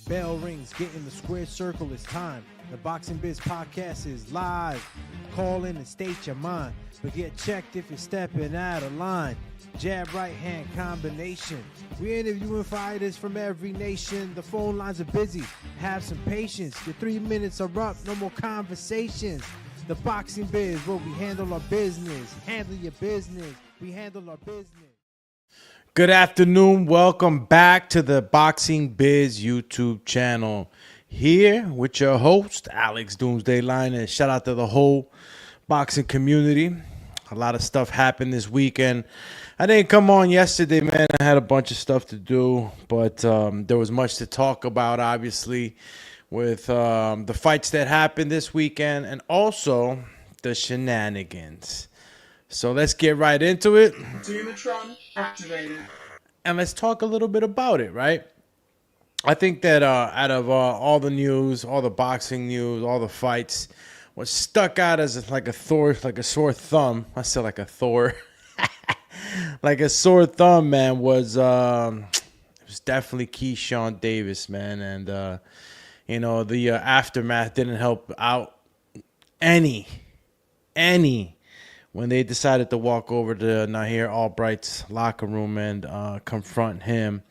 Bell rings, get in the square circle, it's time. The Boxing Biz podcast is live. Call in and state your mind, but get checked if you're stepping out of line. Jab right hand combination. We're interviewing fighters from every nation. The phone lines are busy. Have some patience. Your 3 minutes are up. No more conversations. The Boxing Biz, where we handle our business. Handle your business. We handle our business. Good afternoon. Welcome back to the Boxing Biz YouTube channel. Here with your host, Alex Doomsday Liner. Shout out to the whole boxing community. A lot of stuff happened this weekend. I didn't come on yesterday, man. I had a bunch of stuff to do, but there was much to talk about, obviously, with the fights that happened this weekend and also the shenanigans. So let's get right into it. Dumatron activated. And let's talk a little bit about it, right? I think that out of all the news, all the boxing news, all the fights, what stuck out as like a sore thumb. I said like a Thor. Like a sore thumb, man, was it was definitely Keyshawn Davis, man. And, the aftermath didn't help out any when they decided to walk over to Nahir Albright's locker room and confront him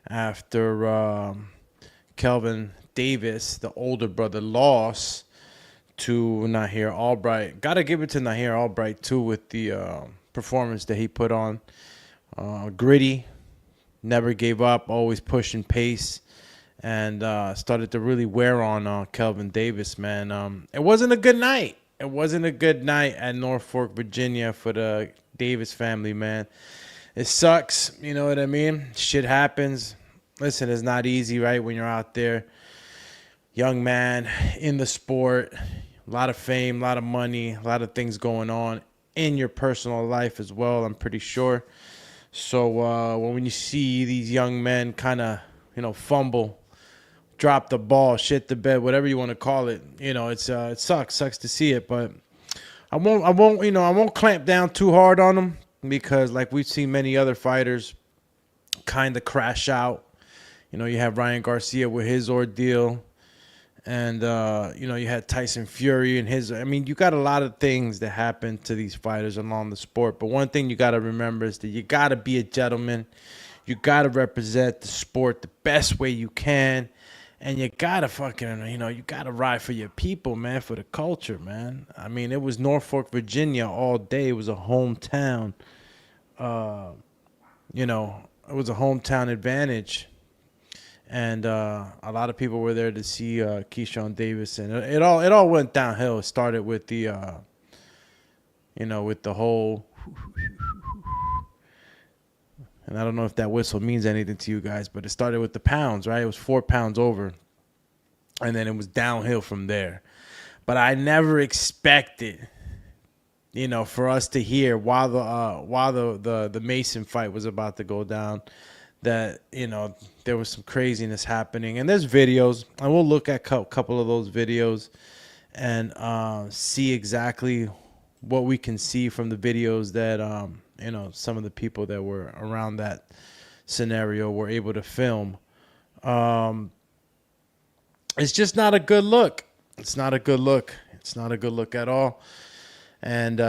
after Kelvin Davis, the older brother, lost to Nahir Albright. Got to give it to Nahir Albright, too, with the performance that he put on. Gritty, never gave up, always pushing pace, and started to really wear on Kelvin Davis, man. It wasn't a good night. It wasn't a good night at Norfolk, Virginia for the Davis family, man. It sucks, you know what I mean? Shit happens. Listen, it's not easy, right, when you're out there. Young man in the sport, a lot of fame, a lot of money, a lot of things going on in your personal life as well, I'm pretty sure. So when you see these young men kind of, fumble, drop the ball, shit the bed, whatever you want to call it, it sucks to see it. But I won't clamp down too hard on them because, like we've seen many other fighters kind of crash out. You have Ryan Garcia with his ordeal. And, you had Tyson Fury and his. I mean, you got a lot of things that happen to these fighters along the sport. But one thing you got to remember is that you got to be a gentleman. You got to represent the sport the best way you can. And you got to fucking, you got to ride for your people, man, for the culture, man. I mean, it was Norfolk, Virginia all day. It was a hometown, it was a hometown advantage. And a lot of people were there to see Keyshawn Davis, and it all went downhill. It started with the, with the whole, and I don't know if that whistle means anything to you guys, but it started with the pounds, right? It was 4 pounds over, and then it was downhill from there. But I never expected, for us to hear while the Mason fight was about to go down, that there was some craziness happening. And there's videos. I will look at a couple of those videos and see exactly what we can see from the videos that some of the people that were around that scenario were able to film. It's just not a good look. It's not a good look. It's not a good look at all. And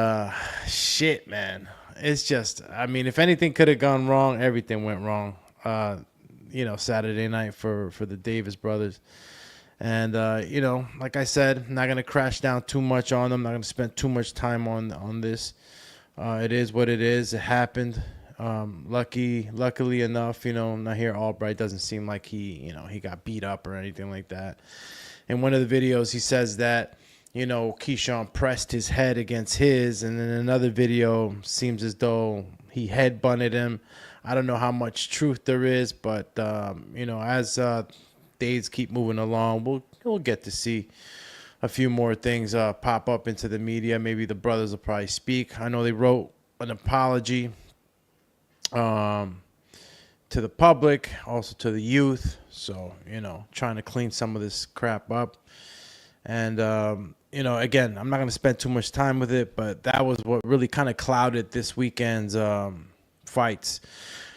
shit, man. It's just, I mean, if anything could have gone wrong, everything went wrong. Saturday night for the Davis brothers. And, like I said, I'm not going to crash down too much on them. I'm not going to spend too much time on this. It is what it is. It happened. Luckily enough, Nahir Albright doesn't seem like he got beat up or anything like that. In one of the videos, he says that, Keyshawn pressed his head against his, and then another video seems as though he head bunted him. I don't know how much truth there is, but as days keep moving along, we'll get to see a few more things pop up into the media. Maybe the brothers will probably speak. I know they wrote an apology to the public, also to the youth. So trying to clean some of this crap up. And again, I'm not going to spend too much time with it, but that was what really kind of clouded this weekend's fights.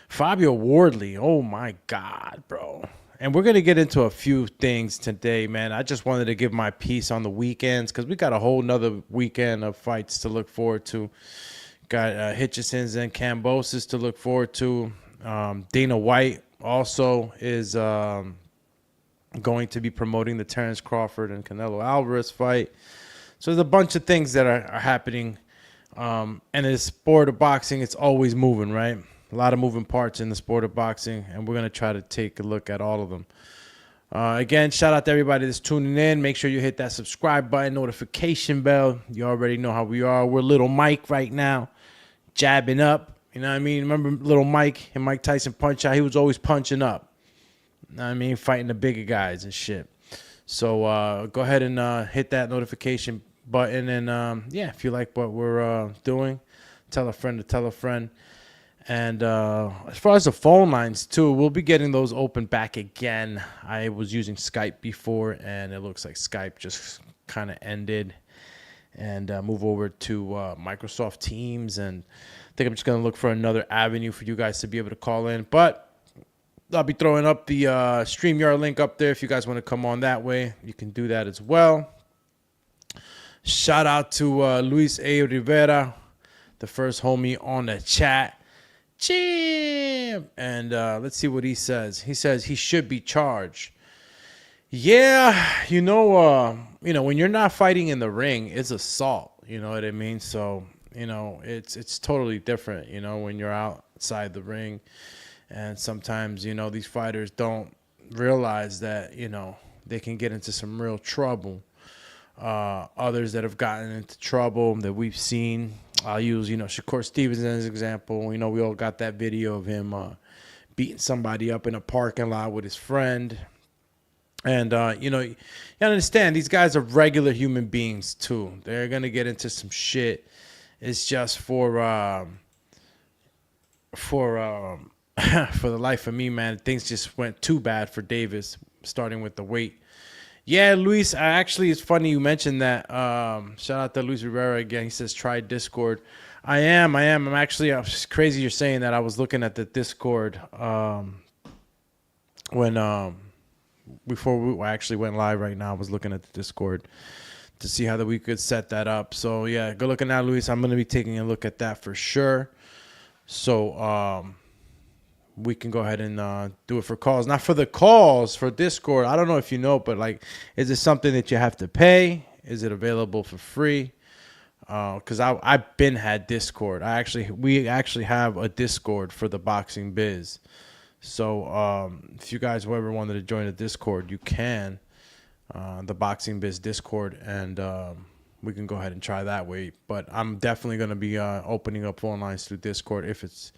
Fabio Wardley, oh my God, bro. and we're going to get into a few things today, man. I just wanted to give my piece on the weekends because we got a whole nother weekend of fights to look forward to. Got Hitchins and Kambosos to look forward to. Dana White also is going to be promoting the Terrence Crawford and Canelo Alvarez fight. So there's a bunch of things that are happening. And in the sport of boxing, it's always moving, right? A lot of moving parts in the sport of boxing, and we're going to try to take a look at all of them. Again, shout out to everybody that's tuning in. Make sure you hit that subscribe button, notification bell. You already know how we are. We're Little Mike right now, jabbing up. You know what I mean? Remember Little Mike and Mike Tyson punch out? He was always punching up. You know what I mean? Fighting the bigger guys and shit. So go ahead and hit that notification button. And, yeah, if you like what we're doing, tell a friend to tell a friend. And as far as the phone lines, too, we'll be getting those open back again. I was using Skype before, and it looks like Skype just kind of ended. And move over to Microsoft Teams. And I think I'm just going to look for another avenue for you guys to be able to call in. But I'll be throwing up the StreamYard link up there. If you guys want to come on that way, you can do that as well. Shout out to Luis A. Rivera, the first homie on the chat. Jim! And let's see what he says. He says he should be charged. Yeah, you know, when you're not fighting in the ring, it's assault. You know what I mean? So, it's totally different, when you're outside the ring. And sometimes, these fighters don't realize that, they can get into some real trouble. Others that have gotten into trouble that we've seen, I'll use, Shakur Stevenson as an example. We all got that video of him beating somebody up in a parking lot with his friend. And, you understand, these guys are regular human beings, too. They're going to get into some shit. It's just for the life of me, man, things just went too bad for Davis, starting with the weight. Yeah, Luis, it's funny you mentioned that. Shout out to Luis Rivera again. He says, try Discord. I am. It's crazy you're saying that. I was looking at the Discord before we actually went live right now. I was looking at the Discord to see how we could set that up. So, yeah, good looking at Luis. I'm going to be taking a look at that for sure. So, we can go ahead and do it for calls. Not for the calls, for Discord. I don't know if you know, but, is it something that you have to pay? Is it available for free? Because I've been had Discord. We actually have a Discord for the Boxing Biz. So if you guys ever wanted to join the Discord, you can. The Boxing Biz Discord, and we can go ahead and try that way. But I'm definitely going to be opening up phone lines through Discord if it's...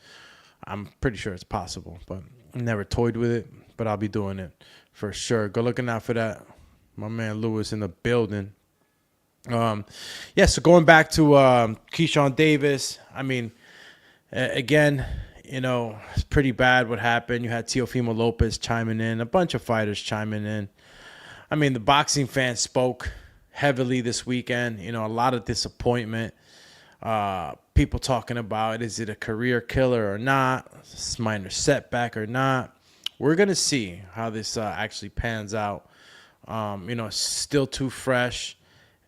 I'm pretty sure it's possible, but I never toyed with it, but I'll be doing it for sure. Go looking out for that. My man Lewis in the building. So going back to Keyshawn Davis, again, it's pretty bad what happened. You had Teofimo Lopez chiming in, a bunch of fighters chiming in. The boxing fans spoke heavily this weekend. A lot of disappointment. People talking about, is it a career killer or not? Is it a minor setback or not? We're going to see how this actually pans out. It's still too fresh,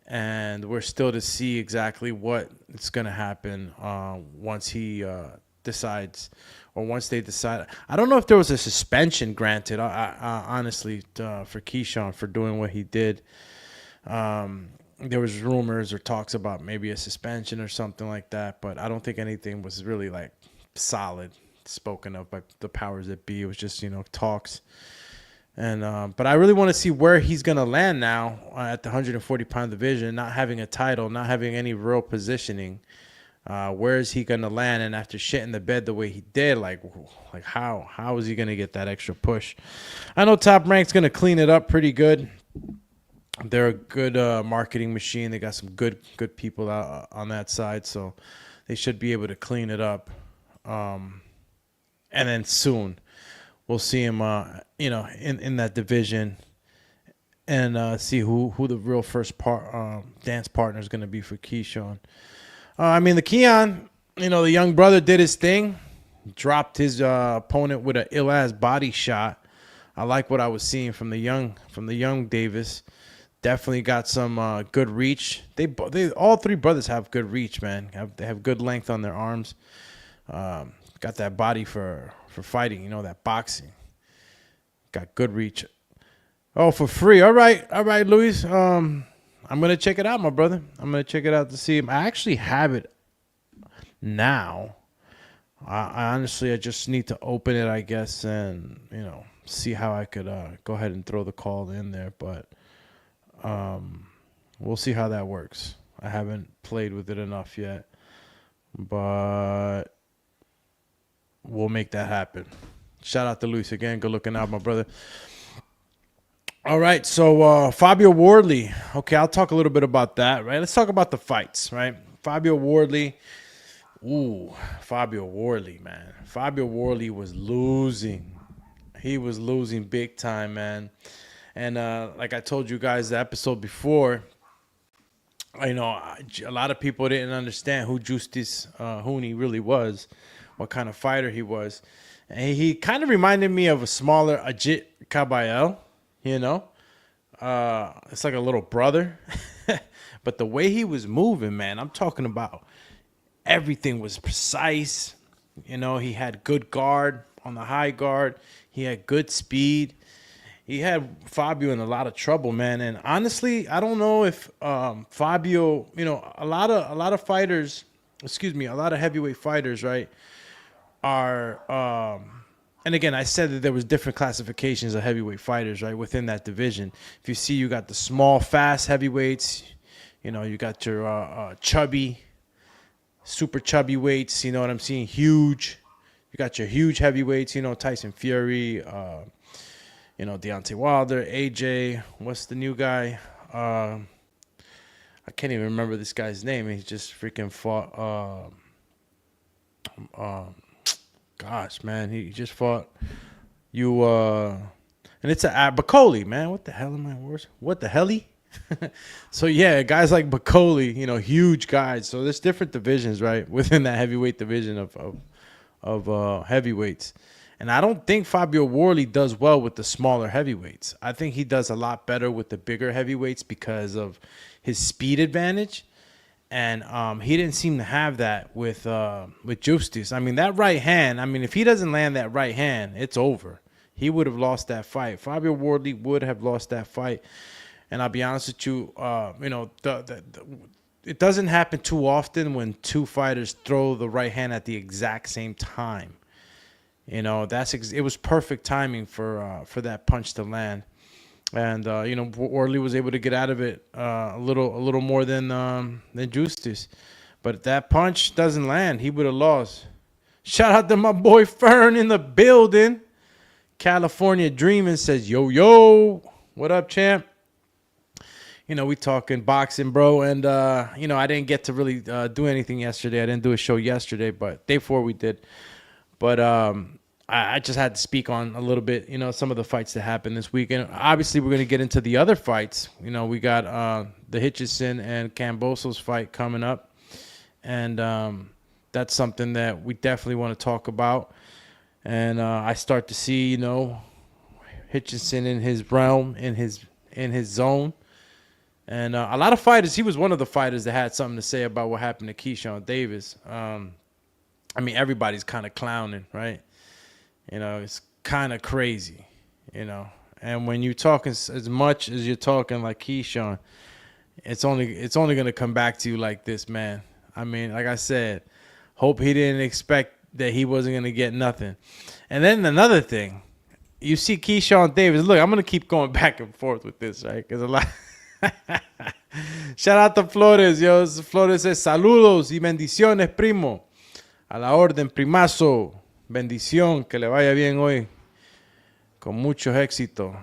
and we're still to see exactly what is going to happen once he decides, or once they decide. I don't know if there was a suspension granted, honestly, for Keyshawn for doing what he did. There was rumors or talks about maybe a suspension or something like that, but I don't think anything was really solid spoken of by the powers that be. It was just, talks. And but I really want to see where he's going to land now at the 140-pound division, not having a title, not having any real positioning. Where is he going to land? And after shitting the bed the way he did, how is he going to get that extra push? I know Top Rank's going to clean it up pretty good. They're a good marketing machine. They got some good people out on that side, so they should be able to clean it up. And then soon we'll see him, in that division, and see who the real first dance partner is going to be for Keyshawn. The Keon, the young brother did his thing, dropped his opponent with an ill-ass body shot. I like what I was seeing from the young Davis. Definitely got some good reach. They all three brothers have good reach, man. They have good length on their arms. Got that body for fighting, that boxing. Got good reach. Oh, for free. All right, Luis. I'm gonna check it out, my brother. I'm gonna check it out to see him. I actually have it now. I honestly just need to open it, I guess, and see how I could go ahead and throw the call in there. But we'll see how that works. I haven't played with it enough yet, but we'll make that happen. Shout out to Luis again. Good looking out, my brother. All right, so Fabio Wardley. Okay, I'll talk a little bit about that, right? Let's talk about the fights, right? Fabio Wardley. Ooh, Fabio Wardley, man. Fabio Wardley was losing. He was losing big time, man. And like I told you guys the episode before, a lot of people didn't understand who Justis Huni really was, what kind of fighter he was. And he kind of reminded me of a smaller Ajit Kabayel, It's like a little brother. But the way he was moving, man, I'm talking about everything was precise. He had good guard on the high guard. He had good speed. He had Fabio in a lot of trouble, man. And honestly, I don't know if Fabio, a lot of fighters, a lot of heavyweight fighters, right, are and again, I said that there was different classifications of heavyweight fighters, right, within that division. If you see, you got the small, fast heavyweights. You got your chubby, super chubby weights. You know what I'm seeing? Huge. You got your huge heavyweights. Tyson Fury. Deontay Wilder, AJ. What's the new guy? I can't even remember this guy's name. He just freaking fought. Gosh, man, he just fought you. And it's a Bacoli, man. What the hell am I worse? What the helly? So yeah, guys like Bacoli, huge guys. So there's different divisions, right, within that heavyweight division of heavyweights. And I don't think Fabio Wardley does well with the smaller heavyweights. I think he does a lot better with the bigger heavyweights because of his speed advantage. And he didn't seem to have that with Justis. I mean, that right hand, if he doesn't land that right hand, it's over. He would have lost that fight. Fabio Wardley would have lost that fight. And I'll be honest with you, it doesn't happen too often when two fighters throw the right hand at the exact same time. It was perfect timing for that punch to land. And Wardley was able to get out of it a little more than Justis, but if that punch doesn't land, he would have lost. Shout out to my boy Fern in the building. California Dreaming says, yo, what up, champ? We talking boxing, bro, and I didn't get to really do anything yesterday. I didn't do a show yesterday, but day 4 we did. But I just had to speak on a little bit, some of the fights that happened this weekend. Obviously, we're going to get into the other fights. We got the Hitchison and Kambosos fight coming up. And that's something that we definitely want to talk about. And I start to see, Hitchison in his realm, in his zone. And a lot of fighters, he was one of the fighters that had something to say about what happened to Keyshawn Davis. Everybody's kind of clowning, right? It's kind of crazy, And when you're talking as much as you're talking like Keyshawn, it's only going to come back to you like this, man. Like I said, hope he didn't expect that he wasn't going to get nothing. And then another thing, you see Keyshawn Davis. Look, I'm going to keep going back and forth with this, right? Because a lot. Shout out to Flores, yo. Flores says, saludos y bendiciones, primo. A la orden, primazo. Bendición, que le vaya bien hoy. Con mucho éxito.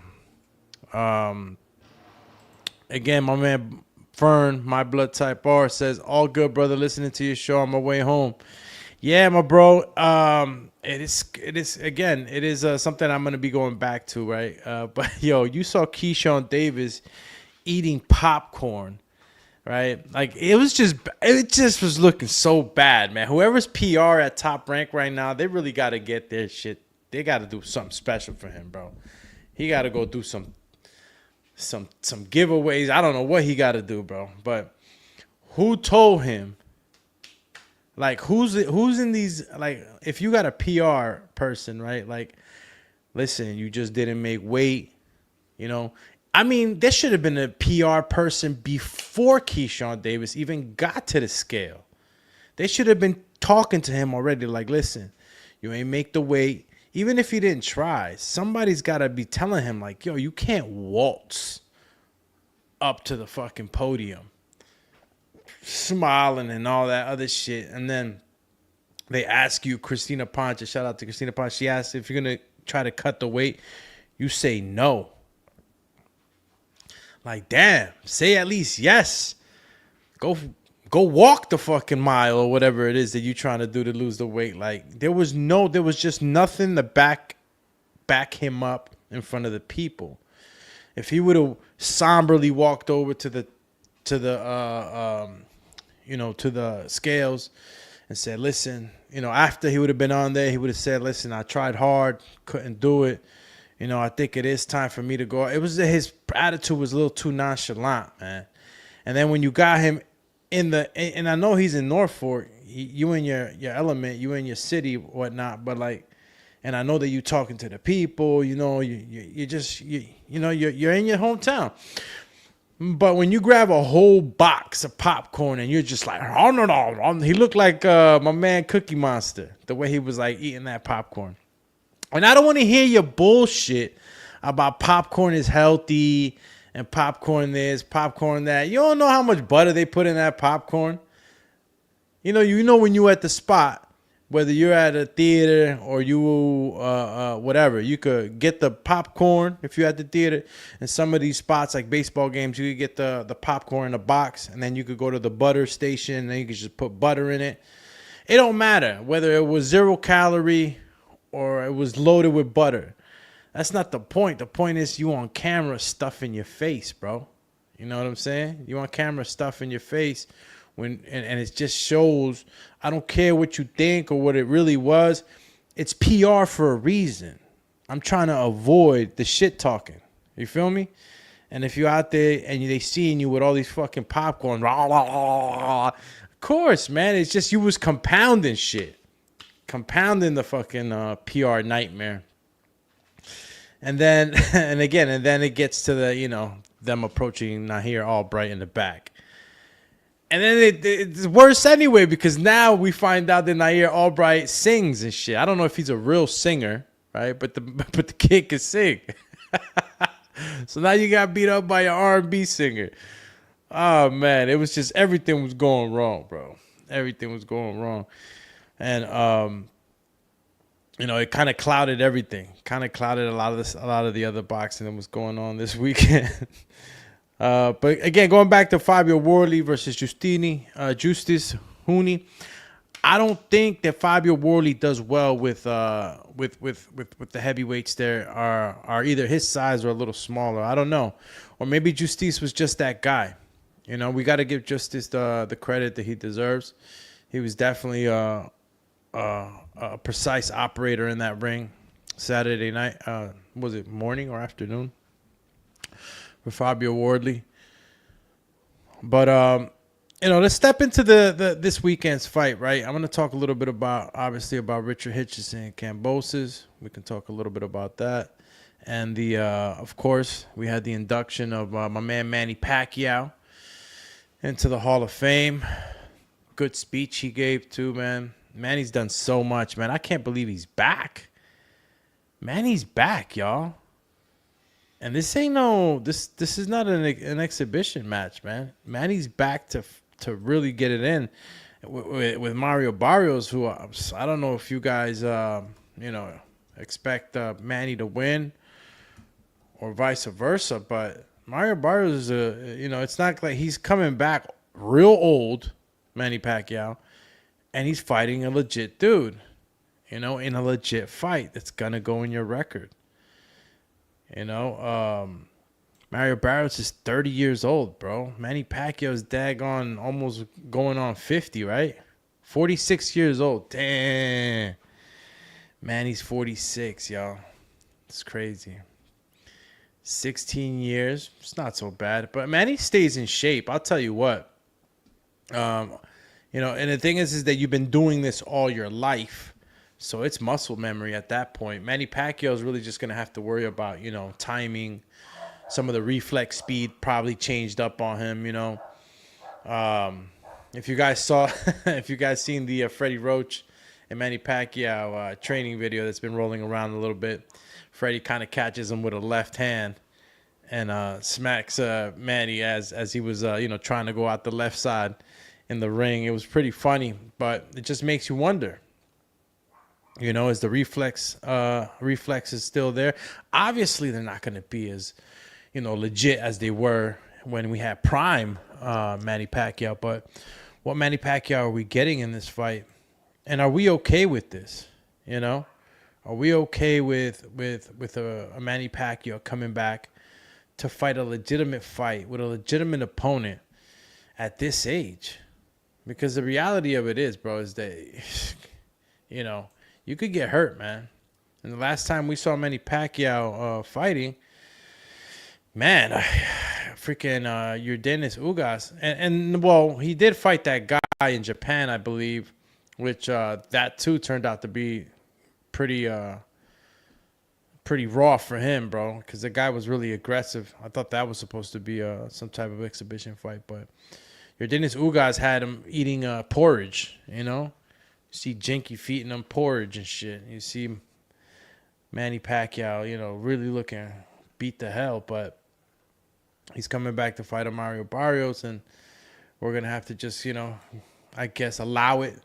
Again, my man Fern, my blood type R, says, all good, brother. Listening to your show on my way home. Yeah, my bro. It is something I'm going to be going back to, right? But, yo, you saw Keyshawn Davis eating popcorn, right? Like, it just was looking so bad, man. Whoever's PR at Top Rank right now, they really got to get their shit. They got to do something special for him, bro. He got to go do some giveaways. I don't know what he got to do, bro. But who told him? Like, who's in these? Like, if you got a PR person, right? Like, listen, you just didn't make weight. You know, I mean, there should have been a PR person before Keyshawn Davis even got to the scale. They should have been talking to him already. Like, listen, you ain't make the weight. Even if he didn't try, somebody's got to be telling him, like, yo, you can't waltz up to the fucking podium smiling and all that other shit. And then they ask you, Christina Ponce, shout out to Christina Ponce, she asked if you're going to try to cut the weight. You say no. Like, damn, say at least yes. Go walk the fucking mile or whatever it is that you're trying to do to lose the weight. Like, there was just nothing to back him up in front of the people. If he would have somberly walked over to the scales and said, listen, after he would have been on there, he would have said, listen, I tried hard, couldn't do it. I think it is time for me to go. It was his attitude was a little too nonchalant, man. And then when you got him and I know he's in Norfolk, you in your element, you in your city, whatnot, but like, and I know that you talking to the people, you're in your hometown. But when you grab a whole box of popcorn and you're just like, oh no, he looked like my man Cookie Monster, the way he was like eating that popcorn. And I don't want to hear your bullshit about popcorn is healthy and popcorn this, popcorn that. You don't know how much butter they put in that popcorn. You know when you at the spot, whether you're at a theater or you whatever, you could get the popcorn if you're at the theater. And some of these spots like baseball games, you could get the popcorn in a box, and then you could go to the butter station and then you could just put butter in it. It don't matter whether it was 0 calorie or it was loaded with butter. That's not the point. The point is you on camera stuffing your face, bro. You know what I'm saying? You on camera stuffing your face and it just shows. I don't care what you think or what it really was. It's PR for a reason. I'm trying to avoid the shit talking. You feel me? And if you're out there and they seeing you with all these fucking popcorn, of course, man, it's just you was compounding shit. Compounding the fucking PR nightmare. And then it gets to the, them approaching Nahir Albright in the back. And then it's worse anyway, because now we find out that Nahir Albright sings and shit. I don't know if he's a real singer, right? But the kid can sing. So now you got beat up by an R&B singer. Oh, man, it was just everything was going wrong, bro. Everything was going wrong. And it kind of clouded everything. Kind of clouded a lot of the other boxing that was going on this weekend. But again, going back to Fabio Wardley versus Justis Huni, I don't think that Fabio Wardley does well with the heavyweights there are either his size or a little smaller. I don't know, or maybe Justis was just that guy. We got to give Justis the credit that he deserves. He was definitely a precise operator in that ring. Saturday night, was it morning or afternoon for Fabio Wardley? But let's step into this weekend's fight, right? I'm going to talk a little bit about Richard Hitchins and Kambosos. We can talk a little bit about that. And of course, we had the induction of my man Manny Pacquiao into the Hall of Fame. Good speech he gave too, man. Manny's done so much, man. I can't believe he's back. Manny's back, y'all. And this ain't this is not an exhibition match, man. Manny's back to really get it in with Mario Barrios, who I don't know if you guys expect Manny to win or vice versa, but Mario Barrios is it's not like he's coming back real old, Manny Pacquiao, and he's fighting a legit dude, in a legit fight that's gonna go in your record. Mario Barrios is 30 years old, bro. Manny Pacquiao's daggone almost going on 50, right? 46 years old. Damn. Manny's 46, y'all. It's crazy. 16 years. It's not so bad. But Manny stays in shape. I'll tell you what. And the thing is that you've been doing this all your life. So it's muscle memory at that point. Manny Pacquiao is really just going to have to worry about, timing. Some of the reflex speed probably changed up on him, If you guys seen the Freddie Roach and Manny Pacquiao training video that's been rolling around a little bit, Freddie kind of catches him with a left hand and smacks Manny as he was, trying to go out the left side in the ring. It was pretty funny, but it just makes you wonder. Is the reflex is still there? Obviously, they're not going to be as, legit as they were when we had prime Manny Pacquiao. But what Manny Pacquiao are we getting in this fight? And are we okay with this? Are we okay with a Manny Pacquiao coming back to fight a legitimate fight with a legitimate opponent at this age? Because the reality of it is, bro, is that, you could get hurt, man. And the last time we saw Manny Pacquiao fighting, man, freaking Yordenis Ugas. And well, he did fight that guy in Japan, I believe, which that too turned out to be pretty raw for him, bro, because the guy was really aggressive. I thought that was supposed to be some type of exhibition fight, but Yordenis Ugas had him eating porridge, You see Jinky feeding him porridge and shit. You see Manny Pacquiao, really looking beat the hell, but he's coming back to fight a Mario Barrios, and we're going to have to just, I guess allow it,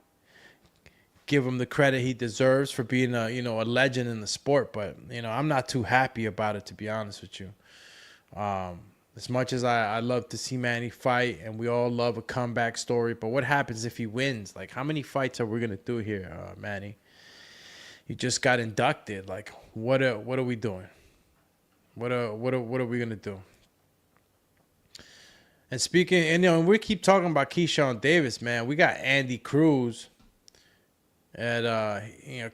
give him the credit he deserves for being a legend in the sport. But, I'm not too happy about it, to be honest with you. As much as I love to see Manny fight, and we all love a comeback story, but what happens if he wins? Like, how many fights are we gonna do here, Manny? You just got inducted. Like, what are we doing? What are we gonna do? And speaking, and we keep talking about Keyshawn Davis, man. We got Andy Cruz at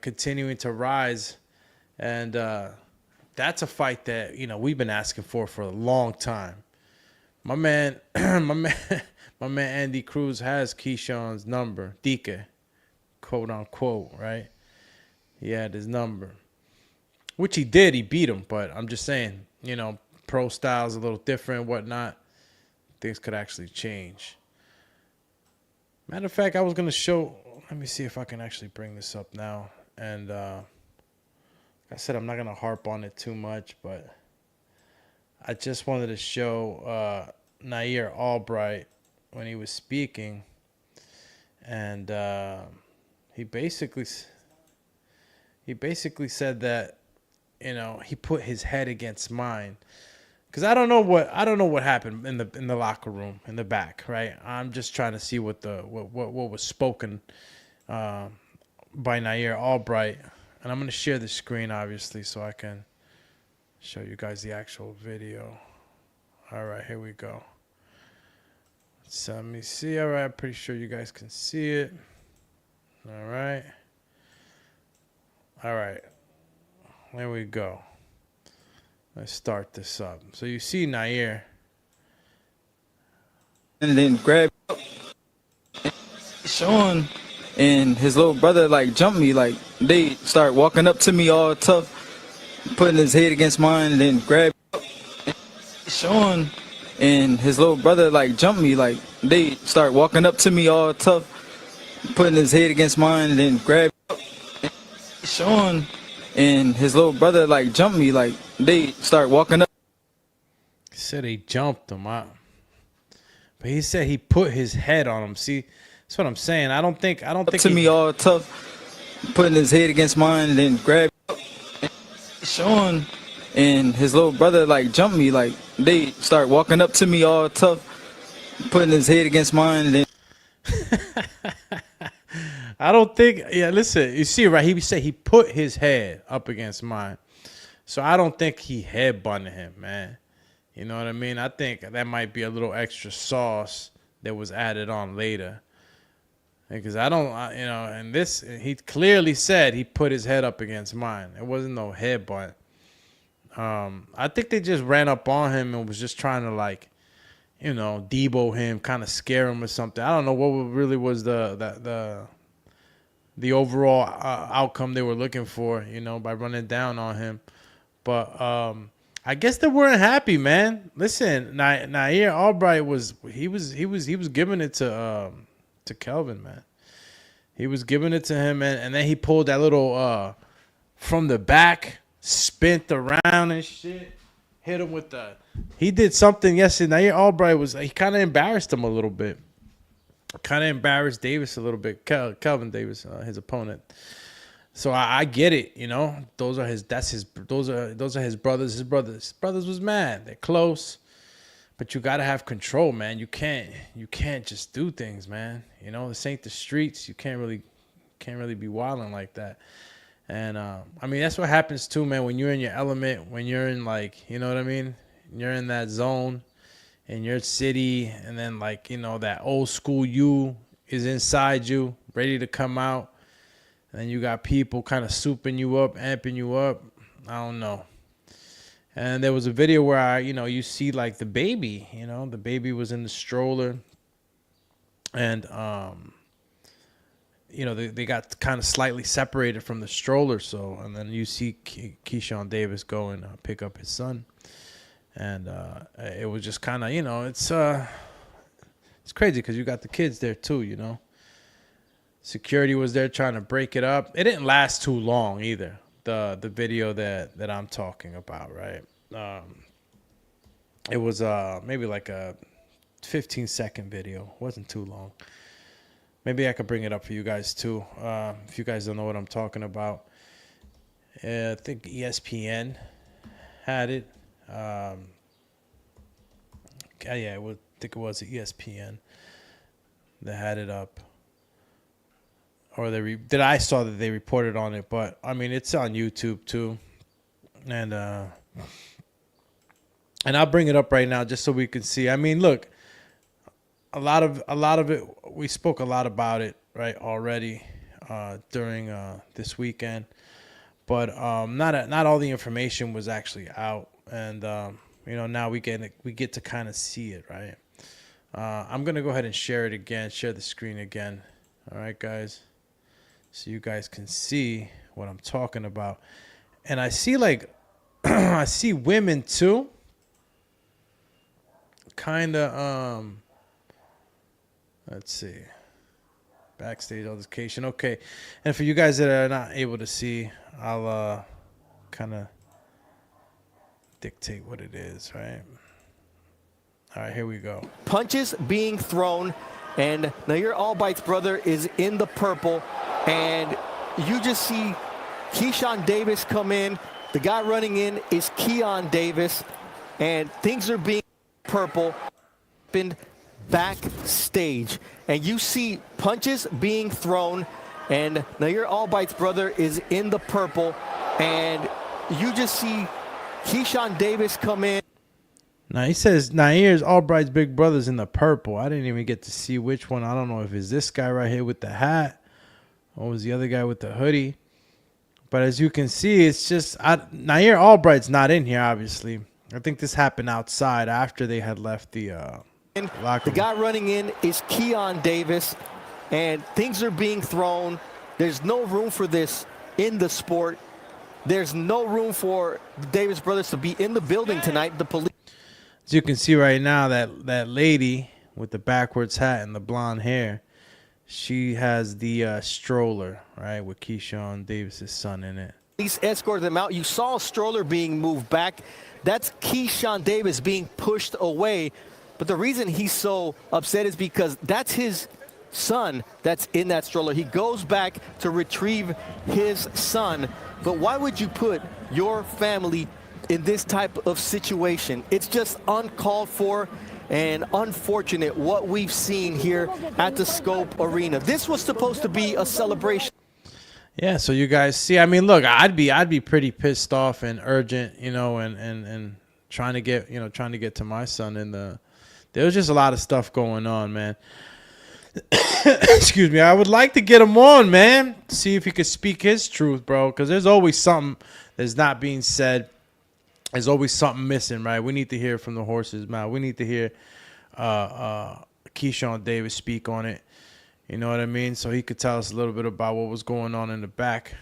continuing to rise, and that's a fight that we've been asking for a long time. My man, my man Andy Cruz has Keyshawn's number, Dike, quote unquote, right? He had his number, which he did. He beat him, but I'm just saying, pro style's a little different, whatnot. Things could actually change. Matter of fact, I was gonna show. Let me see if I can actually bring this up now, and. I said I'm not going to harp on it too much, but I just wanted to show Nair Albright when he was speaking, and he basically said that he put his head against mine, because I don't know what happened in the locker room in the back, right? I'm just trying to see what was spoken by Nair Albright. And I'm going to share the screen, obviously, so I can show you guys the actual video. All right, here we go. So let me see. All right, I'm pretty sure you guys can see it. All right. All right. There we go. Let's start this up. So you see Nair. And then grab Sean and his little brother jumped me. They start walking up to me all tough, putting his head against mine, and then grab Sean and his little brother jumped me. They start walking up to me all tough, putting his head against mine, and then grab Sean and his little brother jumped me. They start walking up. He said he jumped him out, but he said he put his head on him. See. That's what I'm saying. I don't think to me all tough, putting his head against mine, and then grab Sean and his little brother jumped me. They start walking up to me all tough, putting his head against mine, and then I don't think. Yeah, listen. You see, right? He said he put his head up against mine, so I don't think he headbutted him, man. You know what I mean? I think that might be a little extra sauce that was added on later. Because I don't, and this, he clearly said he put his head up against mine. It wasn't no headbutt. I think they just ran up on him and was just trying to, like, you know, Debo him, kind of scare him or something. I don't know what really was the overall outcome they were looking for, you know, by running down on him. But I guess they weren't happy, man. Listen, Nair Albright was giving it to Kelvin, man. He was giving it to him, and then he pulled that little from the back, spent around and shit, hit him with the. He did something yesterday. Nair Albright he kind of embarrassed him a little bit. Kind of embarrassed Davis a little bit, Kelvin Davis, his opponent. So I get it, you know. Those are his brothers. His brothers was mad. They're close, but you gotta have control, man. You can't just do things, man. You know, this ain't the streets. You can't really be wilding like that. And I mean, that's what happens too, man. When you're in your element, when you're in, like, you know what I mean. You're in that zone in your city, and then, like, you know, that old school you is inside you, ready to come out. And you got people kind of souping you up, amping you up. I don't know. And there was a video where you see, like, the baby. You know, the baby was in the stroller, and they got kind of slightly separated from the stroller. So, and then you see Keyshawn Davis go and pick up his son, and it was just kind of, you know, it's crazy because you got the kids there too, you know. Security was there trying to break it up. It didn't last too long either. The video that I'm talking about, right? It was maybe like a 15-second video. It wasn't too long. Maybe I could bring it up for you guys too, if you guys don't know what I'm talking about. I think ESPN had it. I think it was ESPN that had it up. Or I saw that they reported on it, but I mean, it's on YouTube too, and I'll bring it up right now just so we can see. I mean, look, a lot of it, we spoke a lot about it, right, already during this weekend, but not all the information was actually out, and now we get to kind of see it, right. I'm gonna go ahead and share the screen again. All right, guys. So you guys can see what I'm talking about. And I see, like, I see women too. Kind of, let's see. Backstage altercation. Okay. And for you guys that are not able to see, I'll kind of dictate what it is, right? All right, here we go. Punches being thrown, and Nair Albright's brother is in the purple. And you just see Keyshawn Davis come in. The guy running in is Keyshawn Davis. And things are being purple backstage. And you see punches being thrown. And Nair Albright's brother is in the purple. And you just see Keyshawn Davis come in. Now, he says Nair's Albright's big brother's in the purple. I didn't even get to see which one. I don't know if it's this guy right here with the hat. Or was the other guy with the hoodie? But as you can see, it's just Nair Albright's not in here, obviously. I think this happened outside after they had left the locker room. The guy running in is Keyshawn Davis, and things are being thrown. There's no room for this in the sport. There's no room for the Davis brothers to be in the building tonight. The police. As you can see right now, that lady with the backwards hat and the blonde hair, she has the stroller, right, with Keyshawn Davis' son in it. Police escorted them out. You saw a stroller being moved back. That's Keyshawn Davis being pushed away. But the reason he's so upset is because that's his son that's in that stroller. He goes back to retrieve his son. But why would you put your family in this type of situation? It's just uncalled for and unfortunate what we've seen here at the Scope Arena. This was supposed to be a celebration. Yeah, so you guys see, I mean, look, I'd be pretty pissed off and urgent, and trying to get to my son there was just a lot of stuff going on, man. Excuse me. I would like to get him on, man. See if he could speak his truth, bro, because there's always something that's not being said. there's always something missing, right? We need to hear from the horse's mouth. We need to hear Keyshawn Davis speak on it. You know what I mean? So he could tell us a little bit about what was going on in the back.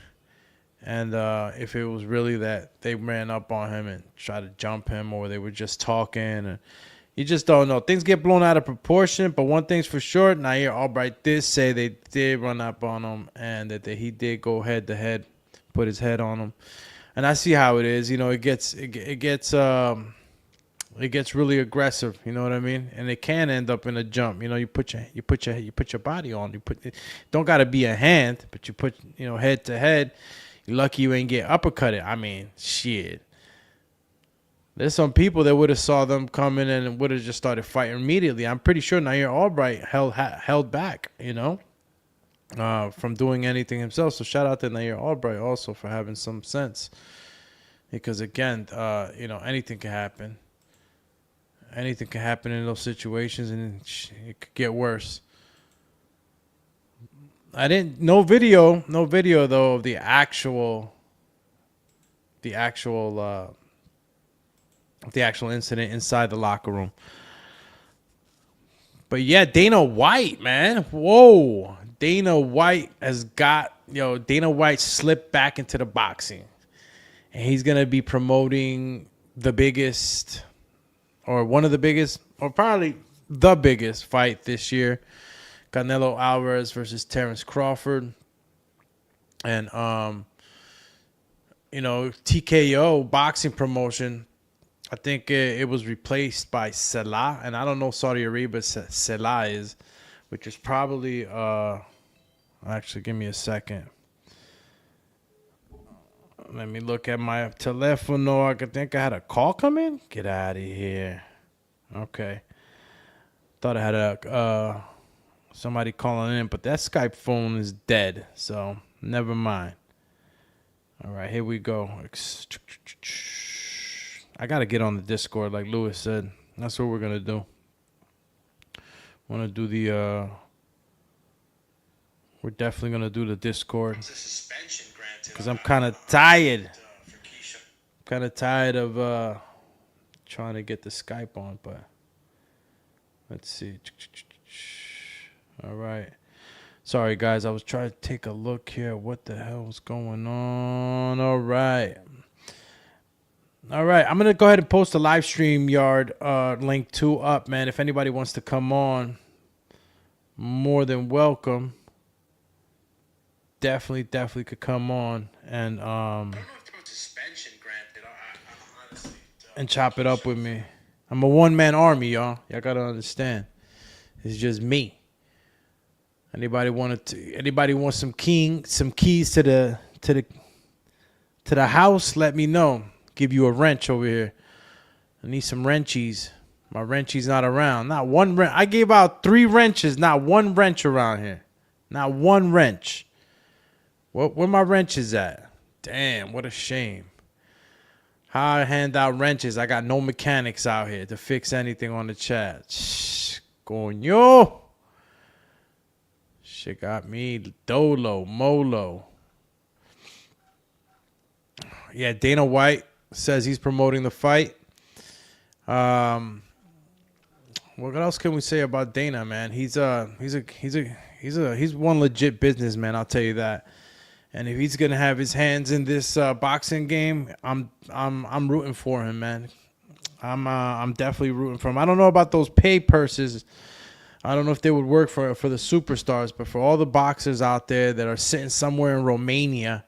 And if it was really that they ran up on him and tried to jump him, or they were just talking. And you just don't know. Things get blown out of proportion. But one thing's for sure, Nair Albright did say they did run up on him, and that he did go head-to-head, put his head on him. And I see how it is. You know, it gets really aggressive. You know what I mean? And it can end up in a jump. You know, you put your body on. Don't gotta be a hand, but you put head to head. You're lucky you ain't get uppercutted. I mean, shit. There's some people that would have saw them coming and would have just started fighting immediately. I'm pretty sure Nair Albright held back. You know. From doing anything himself. So shout out to Nair Albright also for having some sense. Because again, anything can happen. Anything can happen in those situations, and it could get worse. No video though of the actual incident inside the locker room. But yeah, Dana White, man. Whoa. Dana White slipped back into the boxing. And he's going to be promoting the biggest, or one of the biggest, or probably the biggest fight this year. Canelo Alvarez versus Terrence Crawford. And, TKO boxing promotion, I think it was replaced by Salah. And I don't know Saudi Arabia, Salah is, which is probably, actually, give me a second. Let me look at my telephone. I think I had a call come in. Get out of here. Okay. Thought I had somebody calling in, but that Skype phone is dead. So never mind. All right, here we go. I got to get on the Discord like Lewis said. That's what we're going to do. Want to do the we're definitely going to do the Discord. Because I'm kind of tired. Kind of tired of trying to get the Skype on, but let's see. All right. Sorry, guys. I was trying to take a look here. What the hell is going on? All right. I'm going to go ahead and post a live stream yard link 2 up, man. If anybody wants to come on, more than welcome. Definitely could come on and and chop it up with me. I'm a one-man army, y'all. Y'all gotta understand. It's just me. Anybody want some keys to the house? Let me know. Give you a wrench over here. I need some wrenchies. My wrenchie's not around. Not one wrench. I gave out 3 wrenches. Not one wrench around here. Not one wrench. Where my wrenches at? Damn, what a shame. How I hand out wrenches. I got no mechanics out here to fix anything on the chat. Shh, coño. Shit got me dolo, molo. Yeah, Dana White says he's promoting the fight. What else can we say about Dana, man? He's one legit businessman, I'll tell you that. And if he's gonna have his hands in this boxing game, I'm rooting for him, man. I'm definitely rooting for him. I don't know about those pay purses. I don't know if they would work for the superstars, but for all the boxers out there that are sitting somewhere in Romania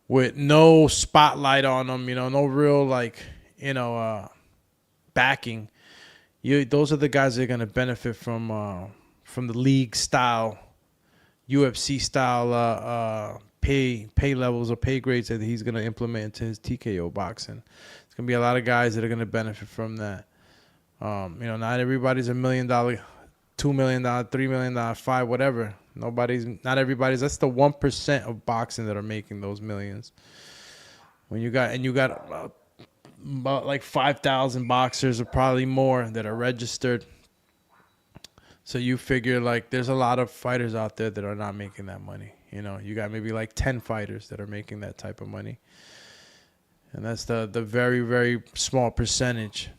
with no spotlight on them, no real backing, those are the guys that are gonna benefit from the league style, UFC style pay levels or pay grades that he's going to implement into his TKO boxing. It's going to be a lot of guys that are going to benefit from that. Not everybody's $1 million, $2 million, $3 million, $5 million, whatever. Not everybody's. That's the 1% of boxing that are making those millions. When you got about like 5,000 boxers or probably more that are registered. So you figure there's a lot of fighters out there that are not making that money. You got maybe like 10 fighters that are making that type of money. And that's the very, very small percentage.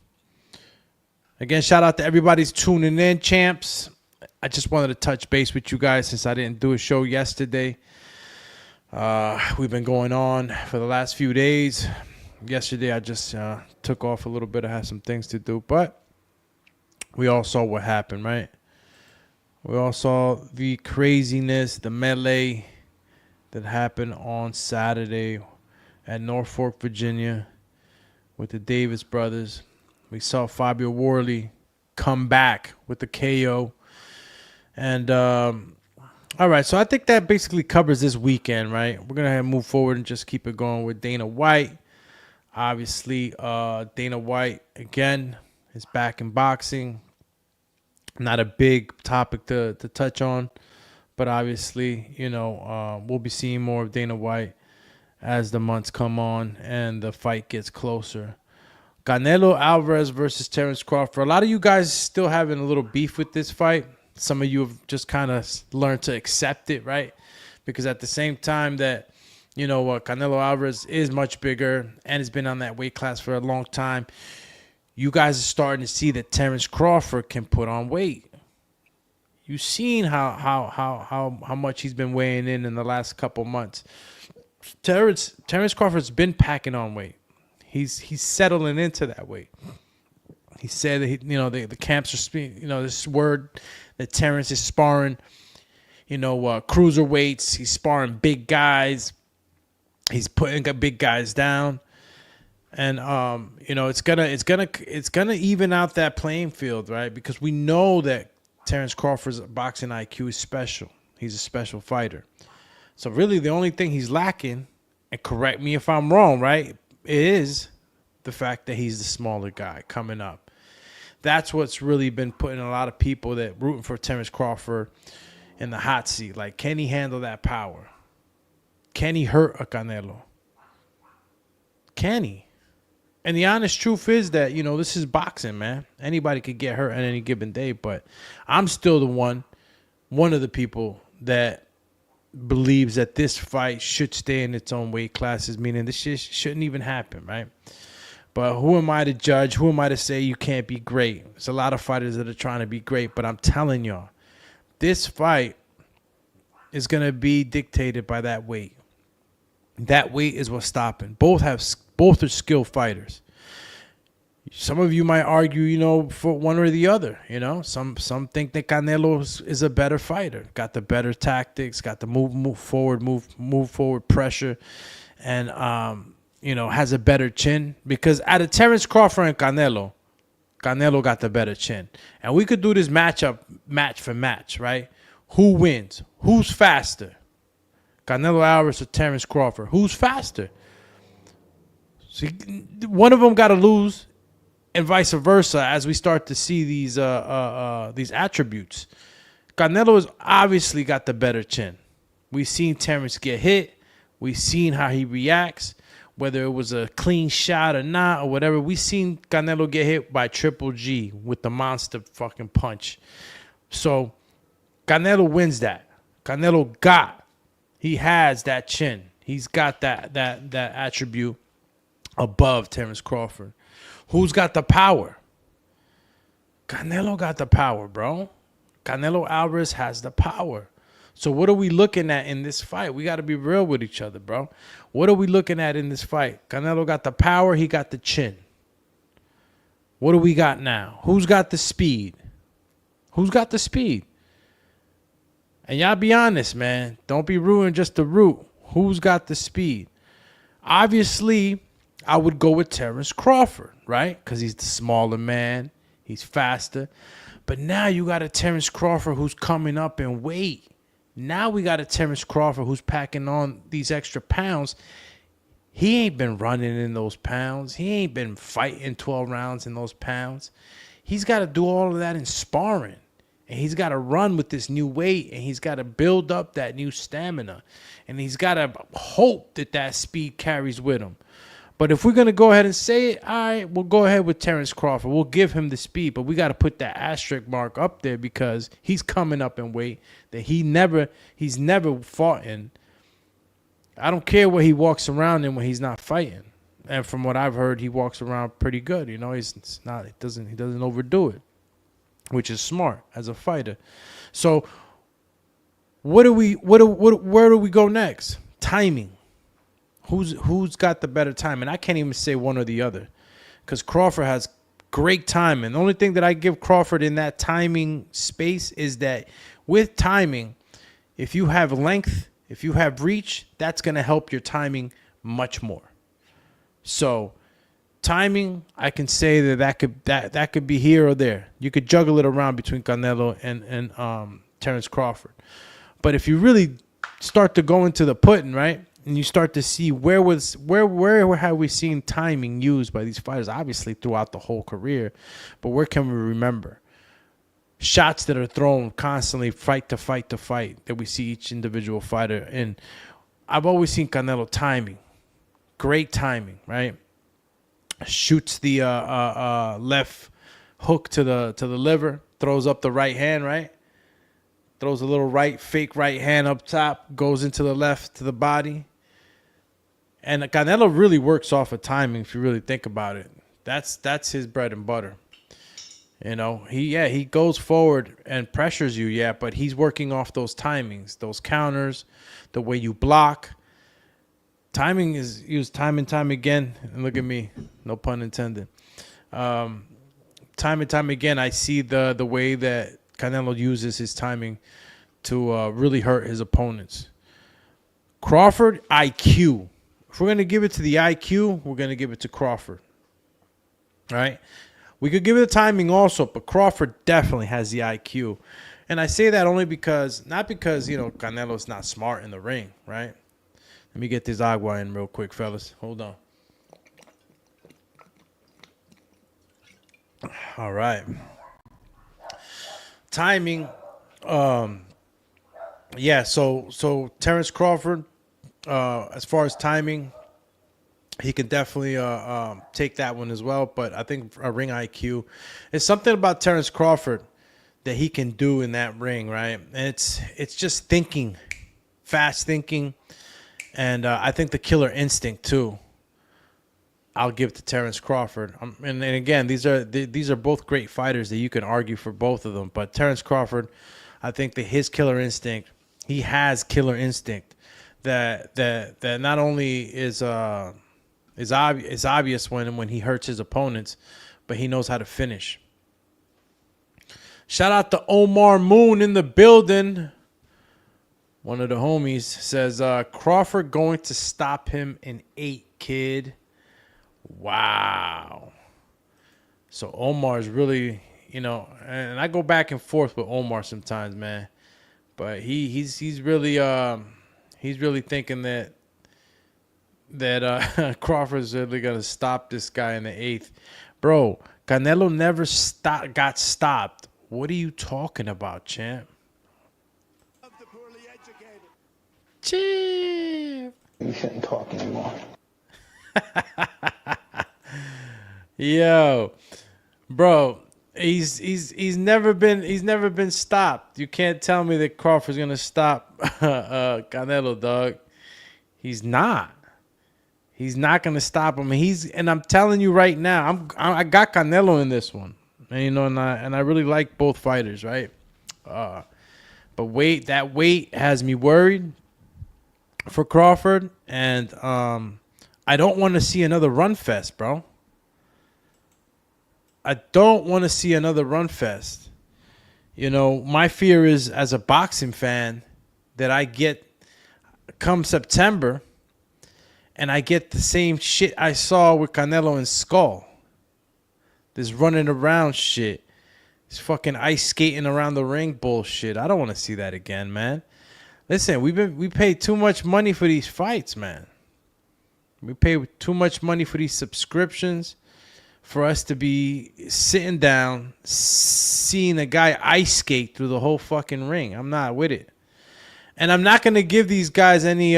Again, shout out to everybody's tuning in, champs. I just wanted to touch base with you guys since I didn't do a show yesterday. We've been going on for the last few days. Yesterday, I just took off a little bit. I had some things to do. But we all saw what happened, right? We all saw the craziness, the melee that happened on Saturday at Norfolk, Virginia with the Davis brothers. We saw Fabio Wardley come back with the KO. And, all right, so I think that basically covers this weekend, right? We're going to move forward and just keep it going with Dana White. Obviously, Dana White, again, is back in boxing. Not a big topic to touch on, but obviously, we'll be seeing more of Dana White as the months come on and the fight gets closer. Canelo Alvarez versus Terence Crawford. A lot of you guys still having a little beef with this fight. Some of you have just kind of learned to accept it, right? Because at the same time that, Canelo Alvarez is much bigger and has been on that weight class for a long time, you guys are starting to see that Terence Crawford can put on weight. You've seen how much he's been weighing in the last couple months. Terence Crawford's been packing on weight. He's settling into that weight. He said that the camps are speaking. This word that Terence is sparring. Cruiserweights. He's sparring big guys. He's putting big guys down. And it's gonna even out that playing field, right? Because we know that Terence Crawford's boxing IQ is special. He's a special fighter. So really, the only thing he's lacking, and correct me if I'm wrong, right, is the fact that he's the smaller guy coming up. That's what's really been putting a lot of people that rooting for Terence Crawford in the hot seat. Like, can he handle that power? Can he hurt a Canelo? Can he? And the honest truth is that, this is boxing, man. Anybody could get hurt on any given day, but I'm still one of the people that believes that this fight should stay in its own weight classes, meaning this shit shouldn't even happen, right? But who am I to judge? Who am I to say you can't be great? There's a lot of fighters that are trying to be great, but I'm telling y'all, this fight is going to be dictated by that weight. That weight is what's stopping. Both are skilled fighters. Some of you might argue, for one or the other. Some think that Canelo is a better fighter, got the better tactics, got the move forward pressure, and has a better chin. Because out of Terence Crawford and Canelo got the better chin, and we could do this match for match, right? Who wins? Who's faster? Canelo Alvarez or Terence Crawford? Who's faster? See, one of them got to lose, and vice versa. As we start to see these attributes, Canelo has obviously got the better chin. We've seen Terence get hit. We've seen how he reacts, whether it was a clean shot or not or whatever. We've seen Canelo get hit by Triple G with the monster fucking punch. So Canelo wins that. He has that chin. He's got that attribute above Terence Crawford. Who's got the power? Canelo got the power, bro. Canelo Alvarez has the power. So what are we looking at in this fight? We got to be real with each other, bro. What are we looking at in this fight? Canelo got the power. He got the chin. What do we got now? Who's got the speed? And y'all be honest, man. Don't be rooting just to root. Who's got the speed? Obviously, I would go with Terence Crawford, right? Because he's the smaller man. He's faster. But now you got a Terence Crawford who's coming up in weight. Now we got a Terence Crawford who's packing on these extra pounds. He ain't been running in those pounds. He ain't been fighting 12 rounds in those pounds. He's got to do all of that in sparring. And he's got to run with this new weight, and he's got to build up that new stamina. And he's got to hope that speed carries with him. But if we're going to go ahead and say it, all right, we'll go ahead with Terence Crawford. We'll give him the speed, but we got to put that asterisk mark up there because he's coming up in weight that he's never fought in. I don't care what he walks around in when he's not fighting. And from what I've heard, he walks around pretty good. You know, he doesn't overdo it, which is smart as a fighter. So where do we go next? Timing. Who's got the better time? And I can't even say one or the other, because Crawford has great timing. The only thing that I give Crawford in that timing space is that with timing, if you have length, if you have reach, that's going to help your timing much more. So timing, I can say that could be here or there. You could juggle it around between Canelo and Terence Crawford. But if you really start to go into the pudding, right, and you start to see where have we seen timing used by these fighters, obviously throughout the whole career, but where can we remember? Shots that are thrown constantly, fight to fight to fight, that we see each individual fighter. And I've always seen Canelo timing. Great timing, right? Shoots the left hook to the liver, throws up the right hand, right? Throws a little fake right hand up top, goes into the left to the body. And Canelo really works off of timing if you really think about it. That's his bread and butter. You know, he goes forward and pressures you, but he's working off those timings, those counters, the way you block. Timing is used time and time again. And look at me, no pun intended. Time and time again, I see the way that Canelo uses his timing to really hurt his opponents. Crawford, IQ. If we're going to give it to the IQ, we're going to give it to Crawford. All right? We could give it the timing also, but Crawford definitely has the IQ. And I say that only because, not because, you know, Canelo's not smart in the ring, right? Let me get this agua in real quick, fellas. Hold on. All right. Timing. So Terence Crawford, as far as timing, he can definitely take that one as well. But I think a ring IQ is something about Terence Crawford that he can do in that ring, right? And it's just thinking, fast thinking. And I think the killer instinct too. I'll give to Terence Crawford. And again, these are both great fighters that you can argue for both of them. But Terence Crawford, I think that his killer instinct, he has killer instinct that not only is obvious when he hurts his opponents, but he knows how to finish. Shout out to Omar Moon in the building. One of the homies says, Crawford going to stop him in 8, kid. Wow. So Omar's really, you know, and I go back and forth with Omar sometimes, man. But he's really thinking that Crawford's really gonna stop this guy in the 8th. Bro, Canelo never got stopped. What are you talking about, champ? Chief. You shouldn't talk anymore. Yo, bro, he's never been stopped. You can't tell me that Crawford's gonna stop Canelo, dog. He's not. He's not gonna stop him. And I'm telling you right now, I got Canelo in this one, and you know, and I really like both fighters, right? But that weight has me worried for Crawford, and I don't want to see another run fest, bro. I don't want to see another run fest. You know, my fear is, as a boxing fan, that I get come September and I get the same shit I saw with Canelo and Skull. This running around shit. This fucking ice skating around the ring bullshit. I don't want to see that again, man. Listen, we pay too much money for these fights, man. We pay too much money for these subscriptions for us to be sitting down, seeing a guy ice skate through the whole fucking ring. I'm not with it. And I'm not going to give these guys any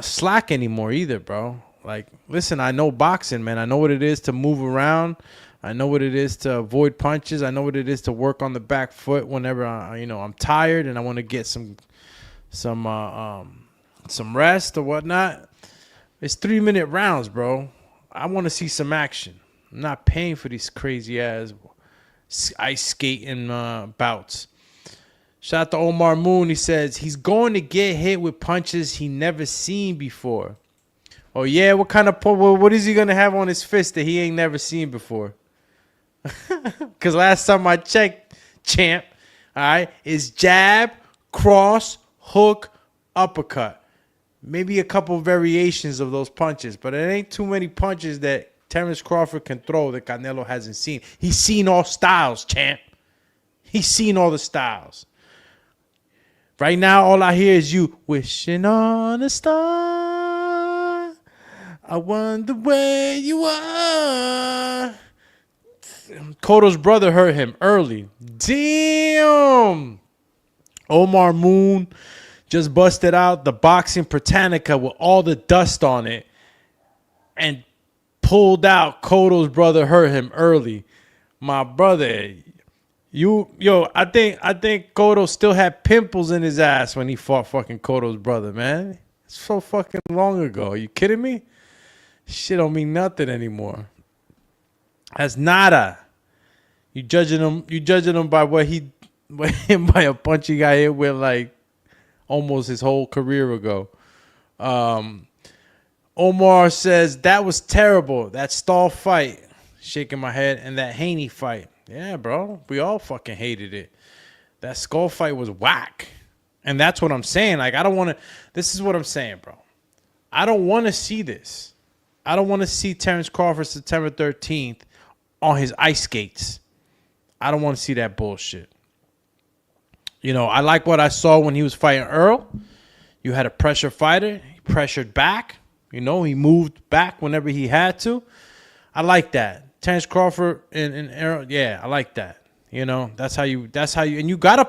slack anymore either, bro. Like, listen, I know boxing, man. I know what it is to move around. I know what it is to avoid punches. I know what it is to work on the back foot whenever I'm tired and I want to get some rest or whatnot. It's 3-minute rounds, bro. I want to see some action. I'm not paying for these crazy ass ice skating bouts. Shout out to Omar Moon. He says he's going to get hit with punches he never seen before. Oh yeah, what is he gonna have on his fist that he ain't never seen before? Because last time I checked, champ, all right, is jab, cross, hook, uppercut. Maybe a couple variations of those punches, but it ain't too many punches that Terence Crawford can throw that Canelo hasn't seen. He's seen all styles, champ. He's seen all the styles. Right now, all I hear is you wishing on a star. I wonder where you are. Cotto's brother hurt him early. Damn. Omar Moon just busted out the Boxing Britannica with all the dust on it and pulled out Cotto's brother hurt him early. My brother, I think Cotto still had pimples in his ass when he fought fucking Cotto's brother, man. It's so fucking long ago. Are you kidding me? Shit don't mean nothing anymore. That's nada. You judging him by by a punch he got hit with like almost his whole career ago. Omar says that was terrible. That stall fight, shaking my head, and that Haney fight. Yeah, bro, we all fucking hated it. That skull fight was whack, and that's what I'm saying. Like I don't want to. This is what I'm saying, bro. I don't want to see this. I don't want to see Terence Crawford September 13th on his ice skates. I don't want to see that bullshit. You know, I like what I saw when he was fighting Earl. You had a pressure fighter. He pressured back. You know, he moved back whenever he had to. I like that. Terence Crawford and Earl, yeah, I like that. You know, that's how you, and you gotta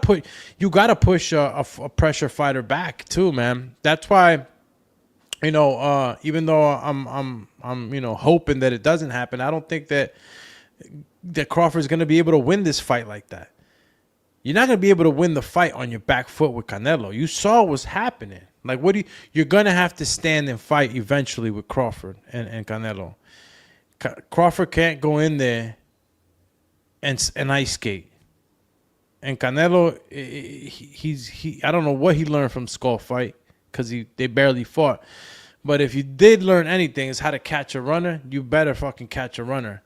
push a pressure fighter back too, man. That's why, you know, even though I'm you know hoping that it doesn't happen, I don't think that Crawford's gonna be able to win this fight like that. You're not gonna be able to win the fight on your back foot with Canelo. You saw what's happening. Like, you're gonna have to stand and fight eventually with Crawford and Canelo. Crawford can't go in there and ice skate. And Canelo, he I don't know what he learned from Skull fight because they barely fought. But if you did learn anything, it's how to catch a runner. You better fucking catch a runner,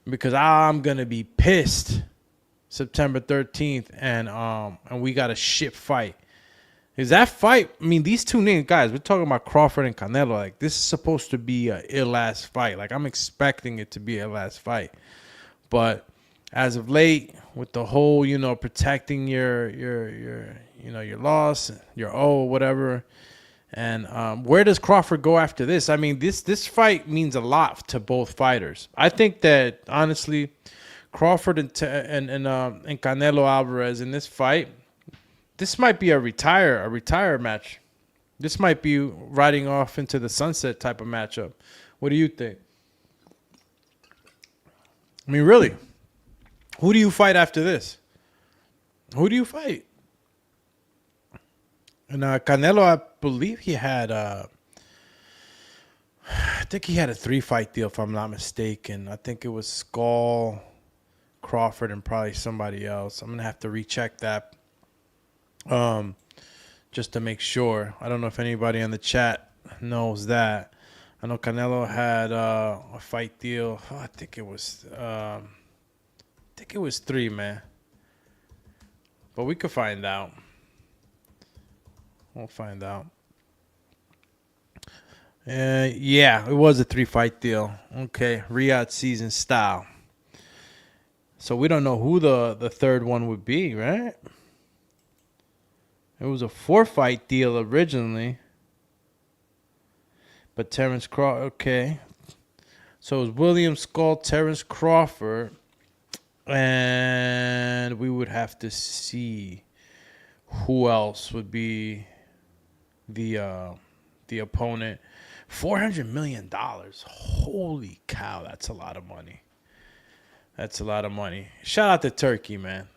because I'm gonna be pissed September 13th, and we got a shit fight. Is that fight? I mean, these two names, guys, we're talking about Crawford and Canelo. Like, this is supposed to be a ill-ass fight. Like, I'm expecting it to be a ill-ass fight. But as of late, with the whole, you know, protecting your you know, your loss, your whatever. And where does Crawford go after this? I mean, this fight means a lot to both fighters. I think that, honestly, Crawford and Canelo Alvarez in this fight, this might be a retire match. This might be riding off into the sunset type of matchup. What do you think? I mean, really, who do you fight after this? Who do you fight? And Canelo, I believe he had, I think he had a 3-fight deal, if I'm not mistaken. I think it was Skull, Crawford, and probably somebody else. I'm gonna have to recheck that. Just to make sure. I don't know if anybody on the chat knows that. I know Canelo had a fight deal. Oh, I think it was 3, man. But we could find out. We'll find out. Yeah, it was a 3-fight deal. Okay, Riyadh season style. So we don't know who the third one would be, right? It was a 4-fight deal originally. But Terence Crawford, okay. So it was William Skull, Terence Crawford. And we would have to see who else would be the opponent. $400 million. Holy cow, that's a lot of money. That's a lot of money. Shout out to Turkey, man.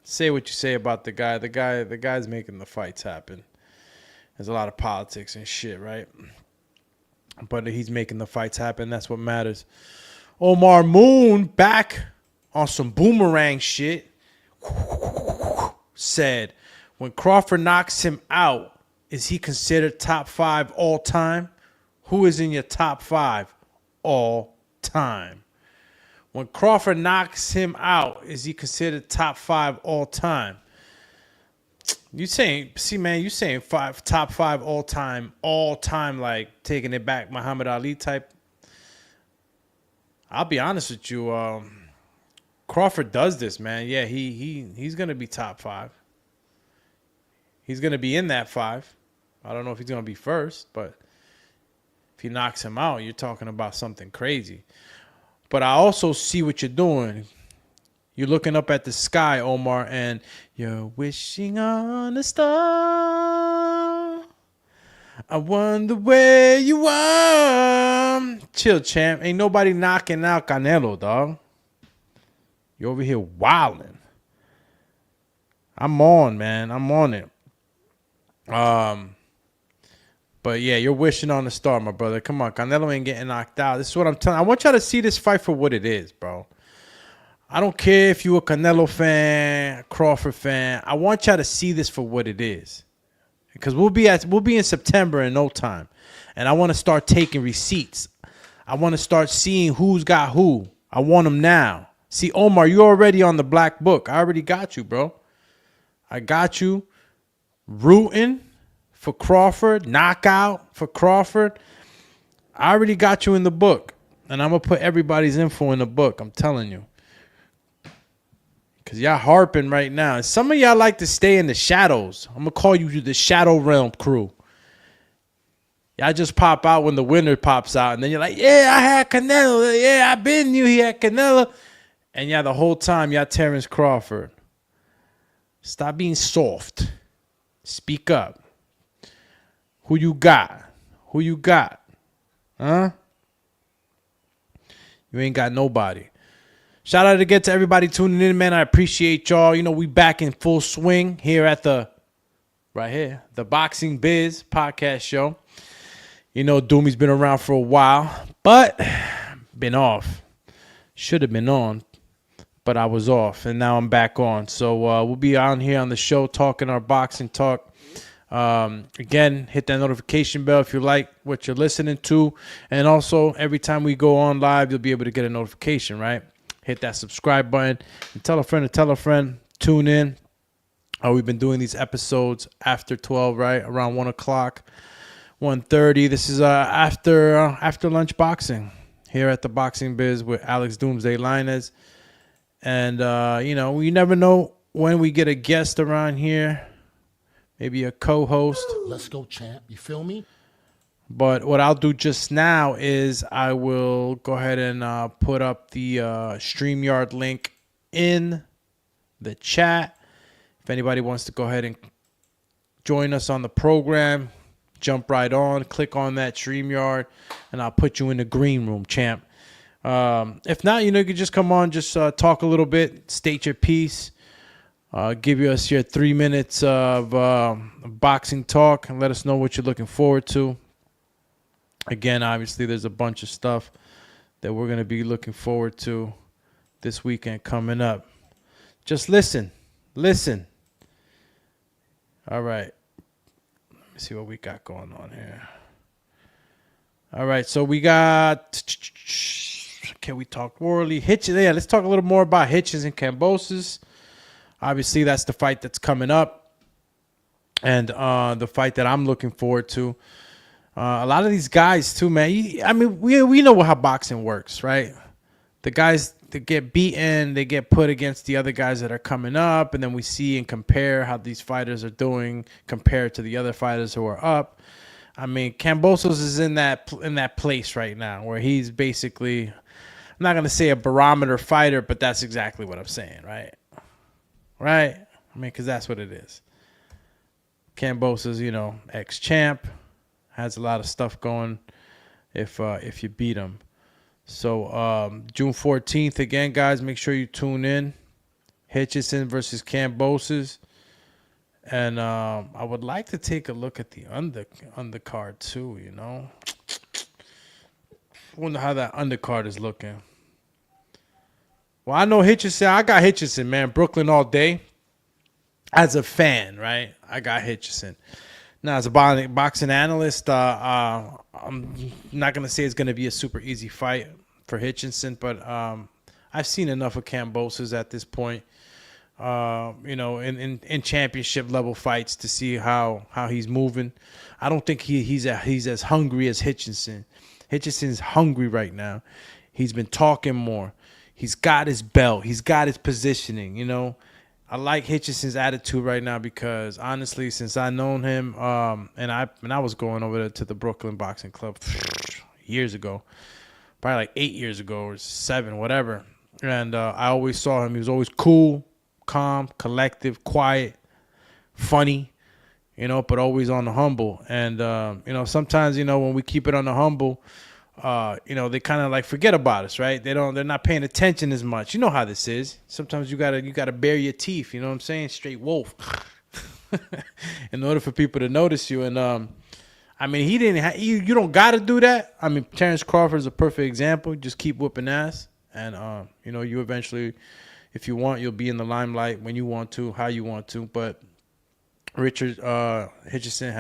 Say what you say about the guy. The guy's making the fights happen. There's a lot of politics and shit, right? But he's making the fights happen. That's what matters. Omar Moon back on some boomerang shit. Said, when Crawford knocks him out, is he considered top 5 all time? Who is in your top 5 all time? When Crawford knocks him out, is he considered top 5 all time? You saying, see, man, you saying top 5 all time, like taking it back, Muhammad Ali type. I'll be honest with you. Crawford does this, man. Yeah, he's gonna be top 5. He's gonna be in that 5. I don't know if he's gonna be first, but if he knocks him out, you're talking about something crazy. But I also see what you're doing. You're looking up at the sky, Omar, and you're wishing on a star. I wonder where you are. Chill, champ. Ain't nobody knocking out Canelo, dog. You're over here wilding. I'm on, man. I'm on it. But yeah, you're wishing on a star, my brother. Come on, Canelo ain't getting knocked out. This is what I'm telling you. I want y'all to see this fight for what it is, bro. I don't care if you're a Canelo fan, a Crawford fan. I want y'all to see this for what it is. Because we'll be in September in no time. And I want to start taking receipts. I want to start seeing who's got who. I want them now. See, Omar, you're already on the black book. I already got you, bro. I got you rooting for Crawford, knockout for Crawford. I already got you in the book. And I'm going to put everybody's info in the book. I'm telling you. Because y'all harping right now. And some of y'all like to stay in the shadows. I'm going to call you the Shadow Realm crew. Y'all just pop out when the winner pops out. And then you're like, yeah, I had Canelo. Yeah, I been knew he had Canelo. And yeah, the whole time y'all Terrence Crawford. Stop being soft. Speak up. Who you got? Who you got? Huh? You ain't got nobody. Shout out again to everybody tuning in, man. I appreciate y'all. You know, we back in full swing here at the Boxing Biz podcast show. You know, Doomy's been around for a while, but been off. Should have been on, but I was off, and now I'm back on. So we'll be on here on the show talking our boxing talk. Again, hit that notification bell if you like what you're listening to. And also, every time we go on live, you'll be able to get a notification, right? Hit that subscribe button and tell a friend to tell a friend. Tune in. We've been doing these episodes after 12, right? Around 1 o'clock, 1:30. This is after lunch boxing here at the Boxing Biz with Alex Doomsday Linez. And, you know, we never know when we get a guest around here. Maybe a co-host. Let's go, champ. You feel me? But what I'll do just now is I will go ahead and put up the StreamYard link in the chat. If anybody wants to go ahead and join us on the program, jump right on, click on that StreamYard, and I'll put you in the green room, champ. If not, you know, you can just come on, just talk a little bit, state your piece. Give us your 3 minutes of boxing talk and let us know what you're looking forward to. Again, obviously, there's a bunch of stuff that we're going to be looking forward to this weekend coming up. Just listen. Listen. All right. Let me see what we got going on here. All right, so we got... Can we talk Wardley? Hitchins. Yeah, let's talk a little more about Hitchins and Kambosos. Obviously, that's the fight that's coming up, and the fight that I'm looking forward to. A lot of these guys, too, man. I mean, we know how boxing works, right? The guys that get beaten, they get put against the other guys that are coming up, and then we see and compare how these fighters are doing compared to the other fighters who are up. I mean, Kambosos is in that place right now where he's basically, I'm not going to say a barometer fighter, but that's exactly what I'm saying, right? Right? I mean, because that's what it is. Kambosos, you know, ex-champ, has a lot of stuff going if you beat him. So June 14th, again, guys, make sure you tune in. Hitchison versus Kambosos. And I would like to take a look at the undercard too, you know. Wonder how that undercard is looking. Well, I know Hitchison. I got Hitchison, man. Brooklyn all day. As a fan, right? I got Hitchison. Now, as a boxing analyst, I'm not going to say it's going to be a super easy fight for Hitchison, but I've seen enough of Kambosos at this point, in championship level fights to see how he's moving. I don't think he's as hungry as Hitchison. Hitchison's hungry right now. He's been talking more. He's got his belt. He's got his positioning, I like Hitchison's attitude right now because honestly, since I known him, and I was going over to the Brooklyn Boxing Club years ago, probably like 8 years ago or 7, whatever. And I always saw him. He was always cool, calm, collective, quiet, funny, but always on the humble. And sometimes when we keep it on the humble, they kind of like forget about us, right? They're not paying attention as much. You know how this is. Sometimes you gotta bare your teeth. You know what I'm saying? Straight wolf, in order for people to notice you. And he didn't. You don't gotta do that. Terrence Crawford is a perfect example. Just keep whooping ass, and you eventually, if you want, you'll be in the limelight when you want to, how you want to. But Richard Hitchison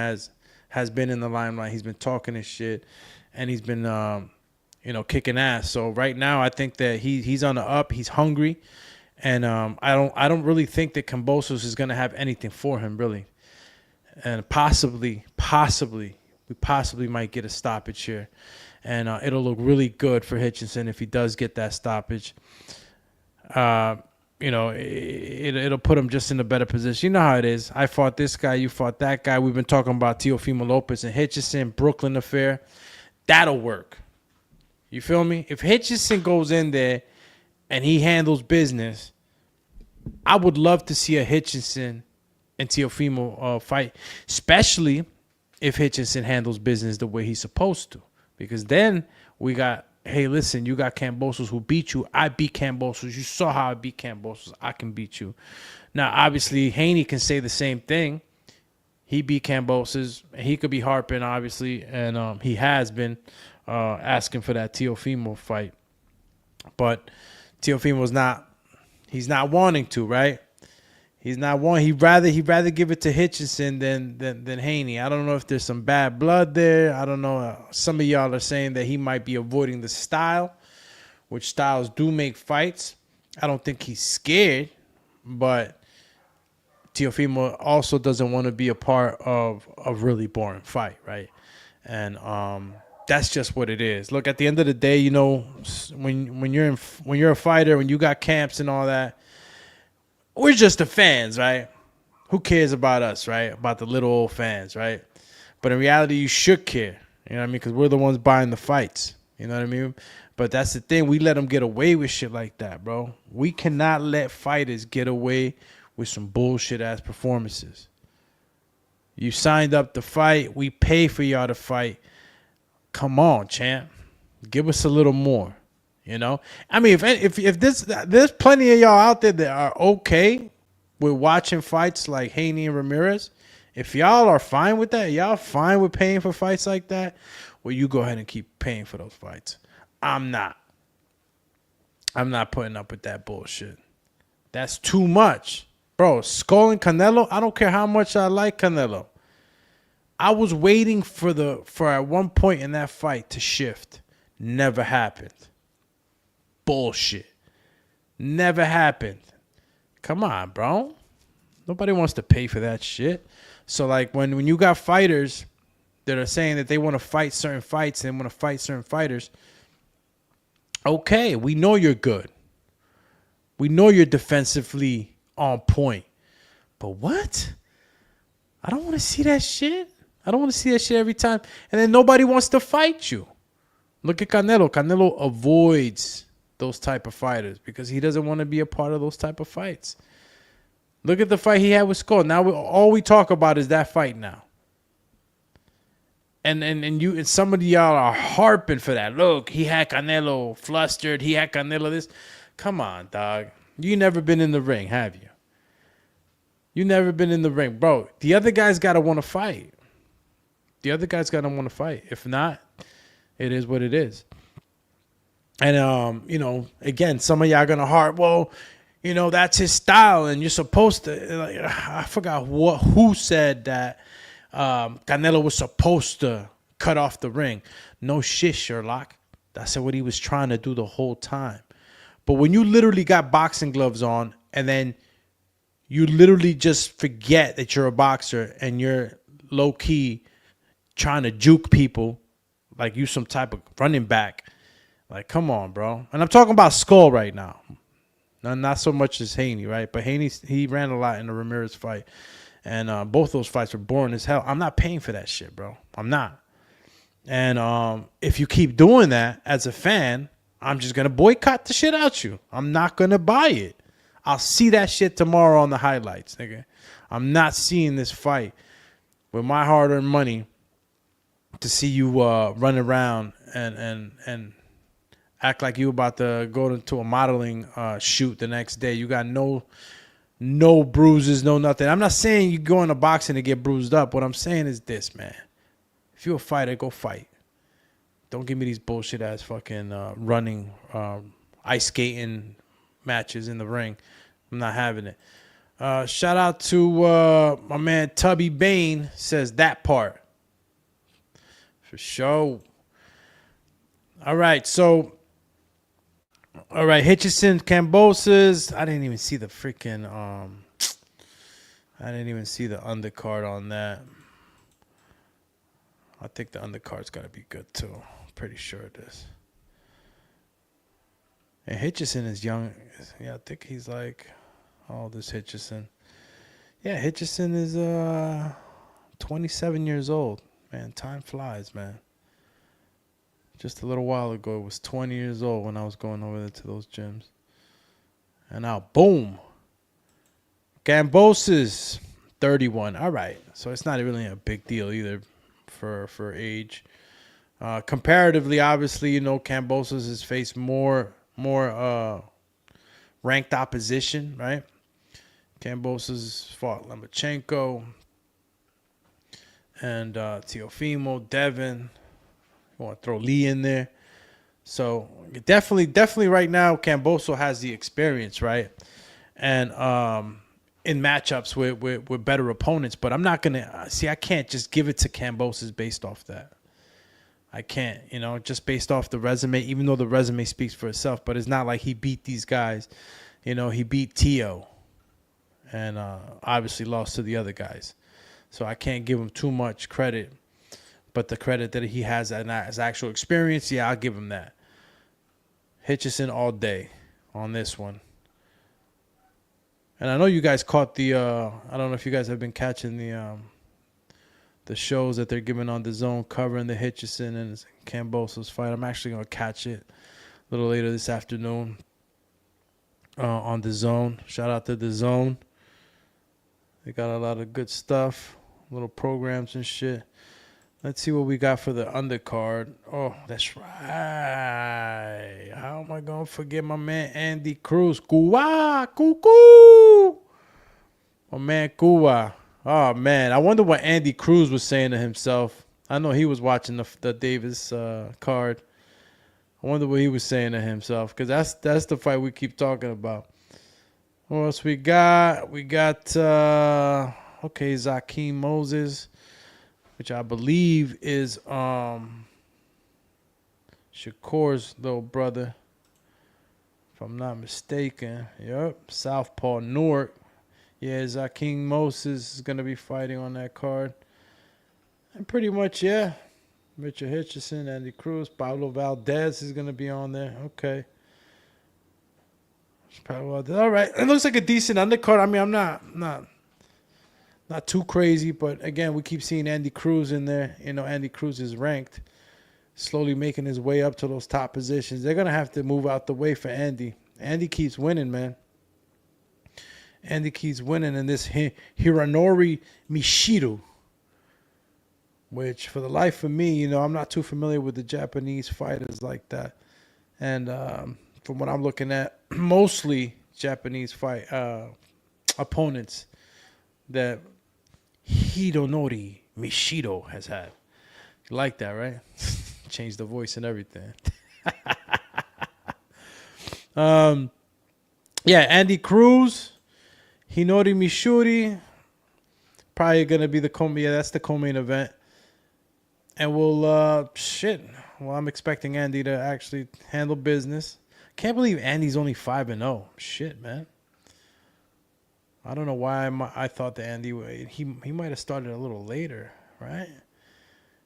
has been in the limelight. He's been talking his shit. And he's been, kicking ass. So right now, I think that he's on the up. He's hungry, and I don't really think that Kambosos is gonna have anything for him really. And possibly, we might get a stoppage here, and it'll look really good for Hitchison if he does get that stoppage. It'll put him just in a better position. You know how it is. I fought this guy, you fought that guy. We've been talking about Teofimo Lopez and Hitchison, Brooklyn affair. That'll work. You feel me? If Hitchison goes in there and he handles business, I would love to see a Hitchison and Teofimo fight, especially if Hitchison handles business the way he's supposed to. Because then we got, hey, listen, you got Kambosos who beat you. I beat Kambosos. You saw how I beat Kambosos. I can beat you. Now, obviously, Haney can say the same thing. He beat Kambosos. He could be harping, obviously, and he has been asking for that Teofimo fight. But Teofimo's he's not wanting to, right? He's not wanting. He'd rather give it to Hitchison than Haney. I don't know if there's some bad blood there. I don't know. Some of y'all are saying that he might be avoiding the style, which styles do make fights. I don't think he's scared, but Teofimo also doesn't want to be a part of a really boring fight, right? And that's just what it is. Look, at the end of the day, when you're a fighter, when you got camps and all that, we're just the fans, right? Who cares about us, right? About the little old fans, right? But in reality, you should care. You know what I mean? Because we're the ones buying the fights. You know what I mean? But that's the thing. We let them get away with shit like that, bro. We cannot let fighters get away with some bullshit-ass performances. You signed up to fight. We pay for y'all to fight. Come on, champ. Give us a little more. If there's plenty of y'all out there that are okay with watching fights like Haney and Ramirez. If y'all are fine with that, y'all fine with paying for fights like that, well, you go ahead and keep paying for those fights. I'm not putting up with that bullshit. That's too much. Bro, Skull and Canelo, I don't care how much I like Canelo. I was waiting for at one point in that fight to shift. Never happened. Bullshit. Never happened. Come on, bro. Nobody wants to pay for that shit. So, like, when you got fighters that are saying that they want to fight certain fights and want to fight certain fighters, okay, we know you're good. We know you're defensively on point. But what? I don't want to see that shit. I don't want to see that shit every time. And then nobody wants to fight you. Look at Canelo. Canelo avoids those type of fighters because he doesn't want to be a part of those type of fights. Look at the fight he had with Skull. Now all we talk about is that fight now. And some of y'all are harping for that. Look, he had Canelo flustered. He had Canelo this. Come on, dog. You never been in the ring, have you? You never been in the ring. Bro, the other guy's got to want to fight. The other guy's got to want to fight. If not, it is what it is. And you know, again, some of y'all gonna heart, well, you know, that's his style, and you're supposed to. Like, I forgot who said that Canelo was supposed to cut off the ring. No shit, Sherlock. That's what he was trying to do the whole time. But when you literally got boxing gloves on, and then you literally just forget that you're a boxer, and you're low key trying to juke people like you some type of running back. Like, come on, bro. And I'm talking about Skull right now. Not so much as Haney, right? But Haney, he ran a lot in the Ramirez fight. And both those fights were boring as hell. I'm not paying for that shit, bro. I'm not. And if you keep doing that as a fan, I'm just going to boycott the shit out you. I'm not going to buy it. I'll see that shit tomorrow on the highlights, nigga. I'm not seeing this fight with my hard-earned money to see you run around and act like you about to go into a modeling shoot the next day. You got no bruises, no nothing. I'm not saying you go into boxing to get bruised up. What I'm saying is this, man. If you're a fighter, go fight. Don't give me these bullshit ass fucking running, ice skating matches in the ring. I'm not having it. Shout out to my man Tubby Bain, says that part. For sure. All right, so Hitchison, Kambosos. I didn't even see the freaking I didn't even see the undercard on that. I think the undercard's got to be good too. Pretty sure it is. And Hitchison is young. Yeah, I think he's like, how old is Hitchison? Yeah, Hitchison is 27 years old. Man, time flies, man. Just a little while ago, it was 20 years old when I was going over there to those gyms. And now, boom. Kambosos, 31. All right. So it's not really a big deal either for age. Comparatively, obviously, you know, Kambosos has faced more ranked opposition, right? Kambosos fought Lomachenko and Teofimo, Devin. You want to throw Lee in there. So definitely right now, Kambosos has the experience, right? And in matchups with better opponents. But I'm not going to – see, I can't just give it to Kambosos based off that. I can't, you know, just based off the resume, even though the resume speaks for itself. But it's not like he beat these guys. You know, he beat Teo and obviously lost to the other guys. So I can't give him too much credit. But the credit that he has as actual experience, yeah, I'll give him that. Hitchison all day on this one. And I know you guys caught the I don't know if you guys have been catching the shows that they're giving on the Zone covering the Hitchison and Kambosos fight. I'm actually going to catch it a little later this afternoon on the Zone. Shout out to the Zone. They got a lot of good stuff, little programs and shit. Let's see what we got for the undercard. Oh, that's right. How am I going to forget my man Andy Cruz? Cuba, cuckoo. My man Cuba. Oh, man. I wonder what Andy Cruz was saying to himself. I know he was watching the Davis card. I wonder what he was saying to himself, because that's the fight we keep talking about. What else we got? We got, Zakeem Moses, which I believe is Shakur's little brother, if I'm not mistaken. Yep, Southpaw Newark. Yeah, Zakeem Moses is going to be fighting on that card. And pretty much, yeah, Richard Hitchison, Andy Cruz, Pablo Valdez is going to be on there. Okay. All right. It looks like a decent undercard. I mean, I'm not too crazy, but again, we keep seeing Andy Cruz in there. You know, Andy Cruz is ranked, slowly making his way up to those top positions. They're going to have to move out the way for Andy. Andy keeps winning, man. Andy keeps winning in this Hironori Mishiru, which for the life of me, you know, I'm not too familiar with the Japanese fighters like that. And from what I'm looking at, mostly Japanese fight opponents that Hironori Mishido has had. You like that, right? Change the voice and everything. Yeah, Andy Cruz, Hinori Mishuri, probably gonna be the that's the co-main event. And we'll Well, I'm expecting Andy to actually handle business. Can't believe Andy's only 5-0. Shit, man. I don't know why I thought that Andy he might have started a little later, right?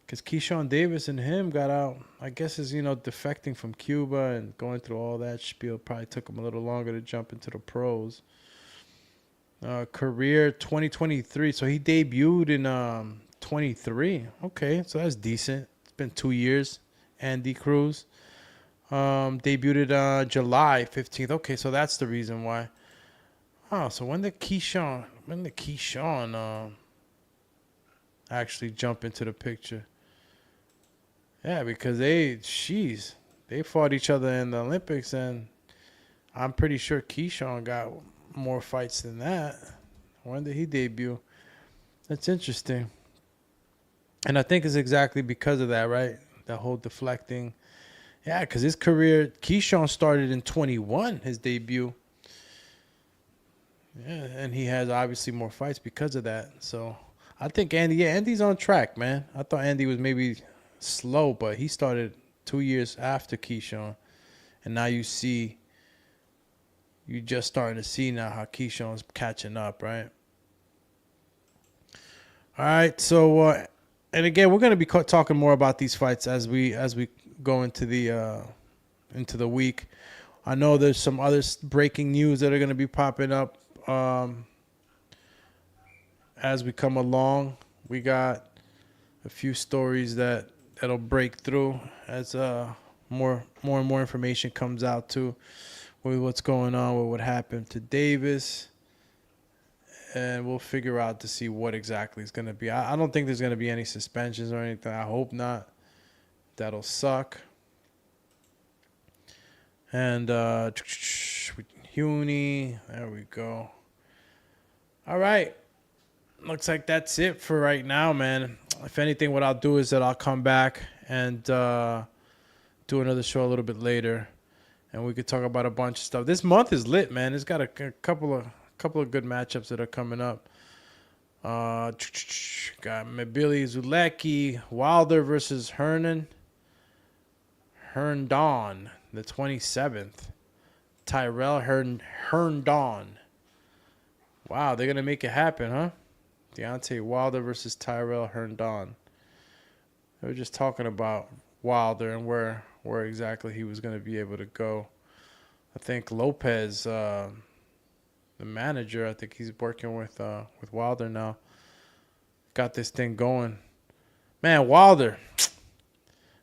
Because Keyshawn Davis and him got out. I guess is defecting from Cuba and going through all that spiel. Probably took him a little longer to jump into the pros. Career 2023. So he debuted in 23. Okay, so that's decent. It's been 2 years. Andy Cruz debuted July 15th. Okay, so that's the reason why. Oh, so when did Keyshawn actually jump into the picture? Yeah, because they fought each other in the Olympics, and I'm pretty sure Keyshawn got more fights than that. When did he debut? That's interesting. And I think it's exactly because of that, right? The whole deflecting. Yeah, because his career, Keyshawn started in 21, his debut. Yeah, and he has obviously more fights because of that. So I think Andy's on track, man. I thought Andy was maybe slow, but he started 2 years after Keyshawn. And now you just starting to see now how Keyshawn's catching up, right? All right, so and again, we're going to be talking more about these fights as we go into the week. I know there's some other breaking news that are going to be popping up as we come along. We got a few stories that'll break through as more and more information comes out too with what's going on with what happened to Davis. And we'll figure out to see what exactly is going to be. I don't think there's going to be any suspensions or anything. I hope not. That'll suck. And Huni, there we go. All right. Looks like that's it for right now, man. If anything, what I'll do is that I'll come back and do another show a little bit later. And we could talk about a bunch of stuff. This month is lit, man. It's got a couple of good matchups that are coming up. Got Mabili Zulecki, Wilder versus Herndon, the 27th. Tyrell Herndon. Wow, they're going to make it happen, huh? Deontay Wilder versus Tyrell Herndon. They were just talking about Wilder and where exactly he was going to be able to go. I think Lopez, the manager, I think he's working with Wilder now. Got this thing going. Man, Wilder.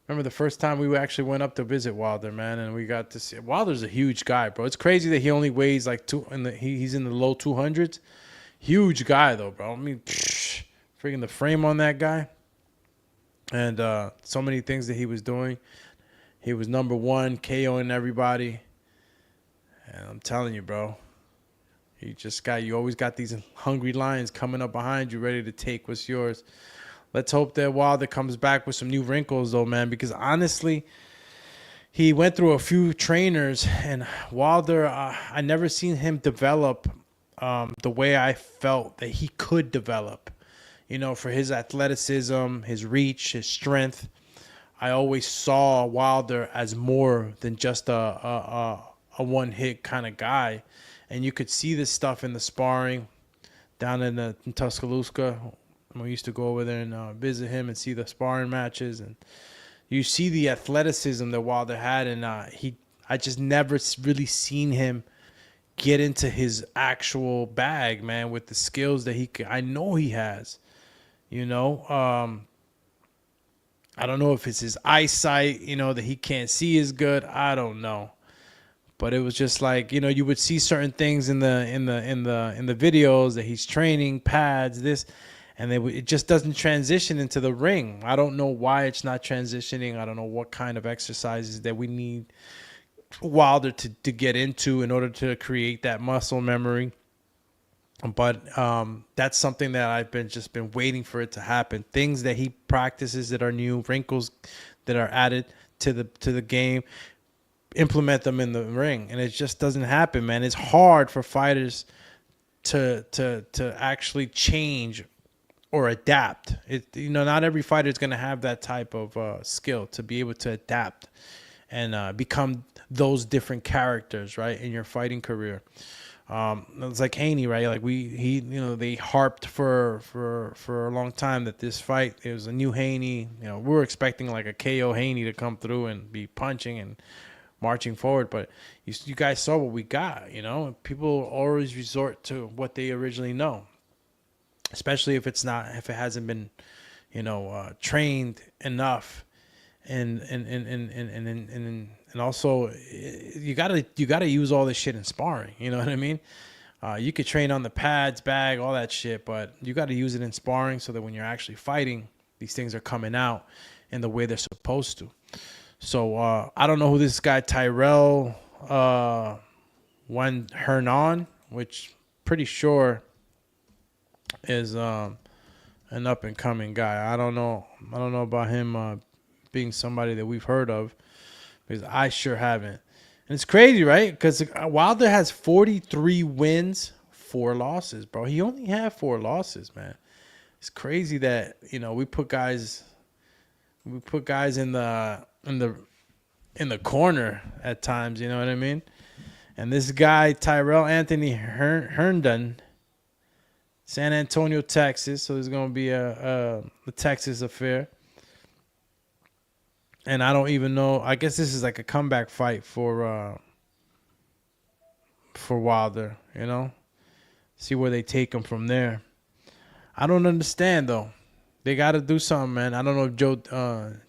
Remember the first time we actually went up to visit Wilder, man, and we got to see. Wilder's a huge guy, bro. It's crazy that he only weighs like he's in the low 200s. Huge guy though, bro. I mean, freaking the frame on that guy, and so many things that he was doing. He was number one, KOing everybody, and I'm telling you, bro. You always got these hungry lions coming up behind you, ready to take what's yours. Let's hope that Wilder comes back with some new wrinkles, though, man, because honestly, he went through a few trainers, and Wilder, I never seen him develop the way I felt that he could develop. For his athleticism, his reach, his strength. I always saw Wilder as more than just a one-hit kind of guy. And you could see this stuff in the sparring down in Tuscaloosa. We used to go over there and visit him and see the sparring matches. And you see the athleticism that Wilder had. And I just never really seen him get into his actual bag, man, with the skills that I know he has. I don't know if it's his eyesight, that he can't see as good. I don't know. But it was just like, you would see certain things in the videos that he's training, pads, this, and it just doesn't transition into the ring. I don't know why it's not transitioning. I don't know what kind of exercises that we need Wilder to get into in order to create that muscle memory. But that's something that I've been waiting for it to happen. Things that he practices that are new, wrinkles that are added to the game. implement them in the ring, and it just doesn't happen, man. It's hard for fighters to actually change or adapt. Not every fighter is going to have that type of skill to be able to adapt and become those different characters, right, in your fighting career. It's like Haney, right? Like they harped for a long time that this fight, it was a new Haney. We were expecting like a KO Haney to come through and be punching and marching forward, but you guys saw what we got. People always resort to what they originally know, especially if it hasn't been, trained enough, and also you gotta use all this shit in sparring. You know what I mean? You could train on the pads, bag, all that shit, but you got to use it in sparring so that when you're actually fighting, these things are coming out in the way they're supposed to. So I don't know who this guy Tyrell Hernan, which pretty sure is an up and coming guy. I don't know about him being somebody that we've heard of, because I sure haven't. And it's crazy, right? Because Wilder has 43 wins, 4 losses, bro. He only had 4 losses, man. It's crazy that we put guys in the corner at times. You know what I mean? And this guy Tyrell Anthony Herndon, San Antonio, Texas. So there's gonna be a Texas affair. And I don't even know. I guess this is like a comeback fight for Wilder. See where they take him from there. I don't understand though. They got to do something, man. I don't know if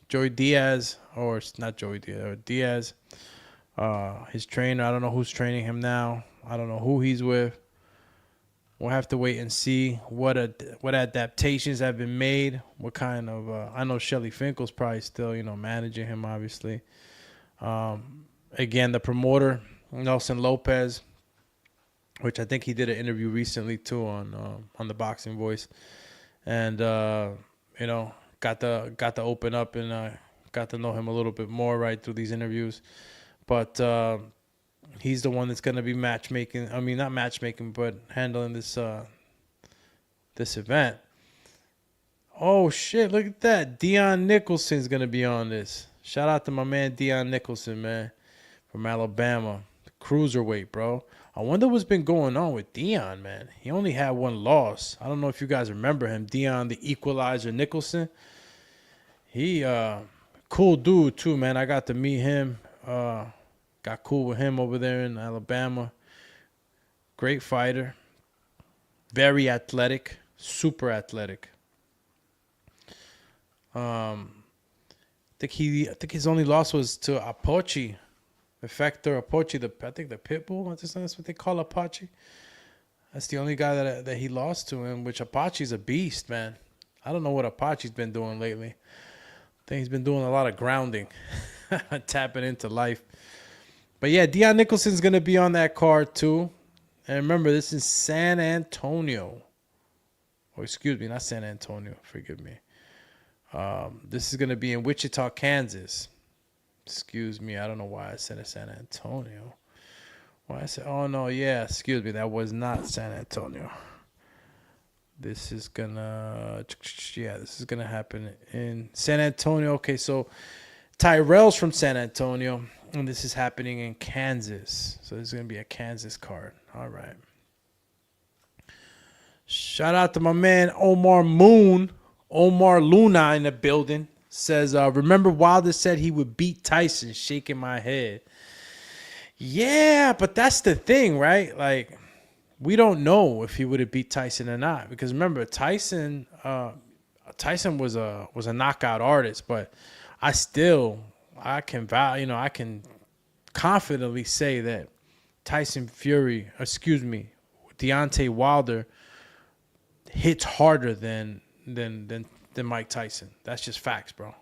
Joey Diaz, or not Joey Diaz, or Diaz, his trainer. I don't know who's training him now. I don't know who he's with. We'll have to wait and see what adaptations have been made. What kind of I know Shelly Finkel's probably still managing him, obviously. Again, the promoter Nelson Lopez, which I think he did an interview recently too on the Boxing Voice, and got to open up and got to know him a little bit more right through these interviews, but. He's the one that's going to be matchmaking. I mean, not matchmaking, but handling this event. Oh, shit. Look at that. Dion Nicholson's going to be on this. Shout out to my man Dion Nicholson, man, from Alabama. The cruiserweight, bro. I wonder what's been going on with Dion, man. He only had 1 loss. I don't know if you guys remember him. Dion, the Equalizer Nicholson. He, cool dude, too, man. I got to meet him. Got cool with him over there in Alabama. Great fighter. Very athletic. Super athletic. I think his only loss was to Apochi. Effector Apochi. I think the Pitbull. That's what they call Apache. That's the only guy that he lost to him, which Apache's a beast, man. I don't know what Apache's been doing lately. I think he's been doing a lot of grounding. Tapping into life. But yeah, Dion Nicholson's going to be on that card too. And remember, this is San Antonio. Oh, excuse me, not San Antonio. Forgive me. This is going to be in Wichita, Kansas. Excuse me. I don't know why I said it San Antonio. Why I said, oh, no, yeah. Excuse me. That was not San Antonio. This is going to happen in San Antonio. Okay, so Tyrell's from San Antonio. And this is happening in Kansas. So this is going to be a Kansas card. All right. Shout out to my man Omar Luna in the building. Says, remember Wilder said he would beat Tyson? Shaking my head. Yeah, but that's the thing, right? Like, we don't know if he would have beat Tyson or not. Because remember, Tyson was a knockout artist. But I can confidently say that Deontay Wilder hits harder than Mike Tyson. That's just facts, bro.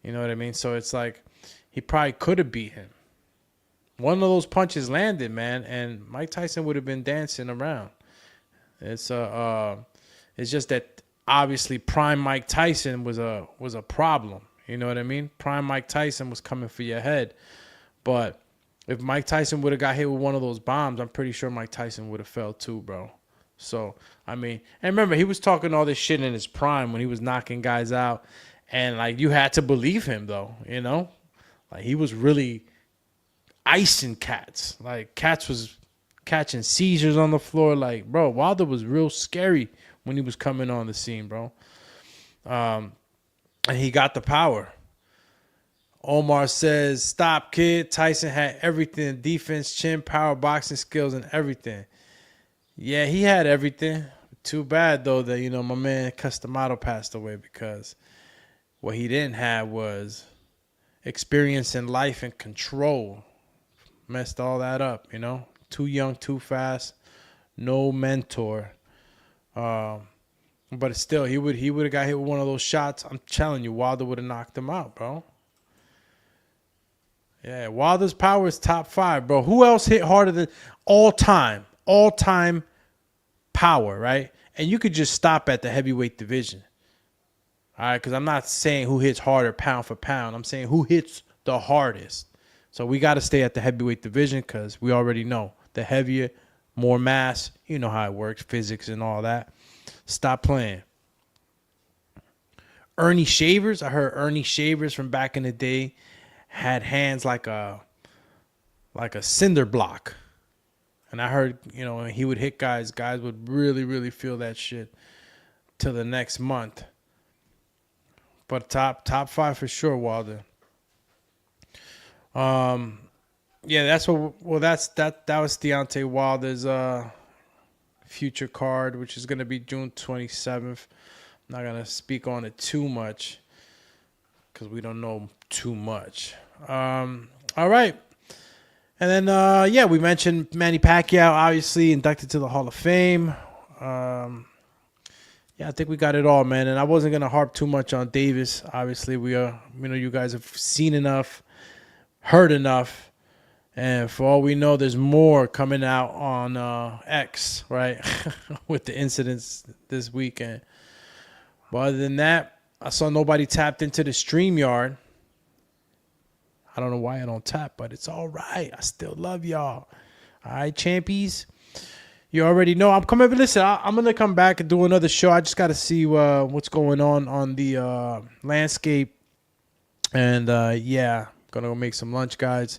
You know what I mean? So it's like he probably could have beat him. One of those punches landed, man, and Mike Tyson would have been dancing around. It's just that obviously prime Mike Tyson was a problem. You know what I mean? Prime Mike Tyson was coming for your head. But if Mike Tyson would have got hit with one of those bombs, I'm pretty sure Mike Tyson would have fell too, bro. So, I mean, and remember, he was talking all this shit in his prime when he was knocking guys out. And, like, you had to believe him, though, you know? Like, he was really icing cats. Like, cats was catching seizures on the floor. Like, bro, Wilder was real scary when he was coming on the scene, bro. And he got the power. Omar says, stop, kid. Tyson had everything. Defense, chin, power, boxing skills, and everything. Yeah, he had everything. Too bad, though, that, you know, my man Customato passed away, because what he didn't have was experience in life and control. Messed all that up, you know. Too young, too fast. No mentor. But still, he would have got hit with one of those shots. I'm telling you, Wilder would have knocked him out, bro. Yeah, Wilder's power is top 5, bro. Who else hit harder than all-time power, right? And you could just stop at the heavyweight division. All right, because I'm not saying who hits harder pound for pound. I'm saying who hits the hardest. So we got to stay at the heavyweight division, because we already know the heavier, more mass. You know how it works, physics and all that. Stop playing. Ernie Shavers. I heard Ernie Shavers from back in the day had hands like a cinder block. And I heard, you know, when he would hit guys would really, really feel that shit till the next month. But top 5 for sure, Wilder. Yeah, that was Deontay Wilder's future card, which is gonna be June 27th. I'm not gonna speak on it too much because we don't know too much. All right. And then, yeah, we mentioned Manny Pacquiao, obviously inducted to the Hall of Fame. Yeah, I think we got it all, man. And I wasn't going to harp too much on Davis. Obviously, you guys have seen enough, heard enough. And for all we know, there's more coming out on X, right, with the incidents this weekend. But other than that, I saw nobody tapped into the StreamYard. I don't know why I don't tap, but it's all right. I still love y'all. All right, champies. You already know. I'm coming. Listen, I'm going to come back and do another show. I just got to see what's going on the landscape. And, yeah, going to go make some lunch, guys.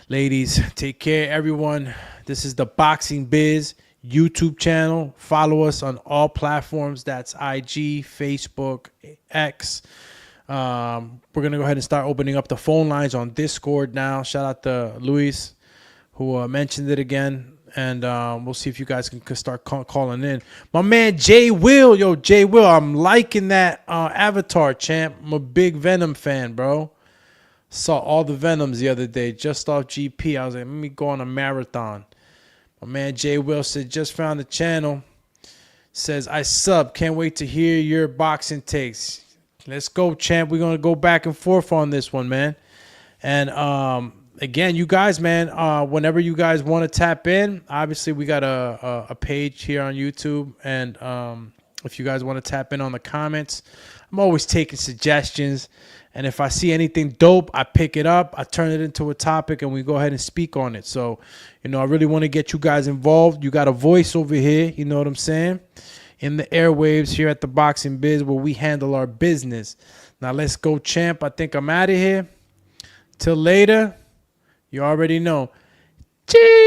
Ladies, take care, everyone. This is the Boxing Biz YouTube channel. Follow us on all platforms. That's IG, Facebook, X. We're going to go ahead and start opening up the phone lines on Discord now. Shout out to Luis, who mentioned it again. And we'll see if you guys can start calling in. My man Jay Will. Yo, Jay Will, I'm liking that avatar, champ. I'm a big Venom fan, bro. Saw all the Venoms the other day just off GP. I was like, let me go on a marathon. My man Jay Will said, just found the channel. Says, I sub. Can't wait to hear your boxing takes. Let's go, champ. We're going to go back and forth on this one, man. And again, you guys, man, whenever you guys want to tap in, obviously we got a page here on YouTube. And if you guys want to tap in on the comments, I'm always taking suggestions. And if I see anything dope, I pick it up, I turn it into a topic, and we go ahead and speak on it. So, you know, I really want to get you guys involved. You got a voice over here, you know what I'm saying? In the airwaves here at the Boxing Biz, where we handle our business. Now, let's go, champ. I think I'm out of here. Till later, you already know. Cheers.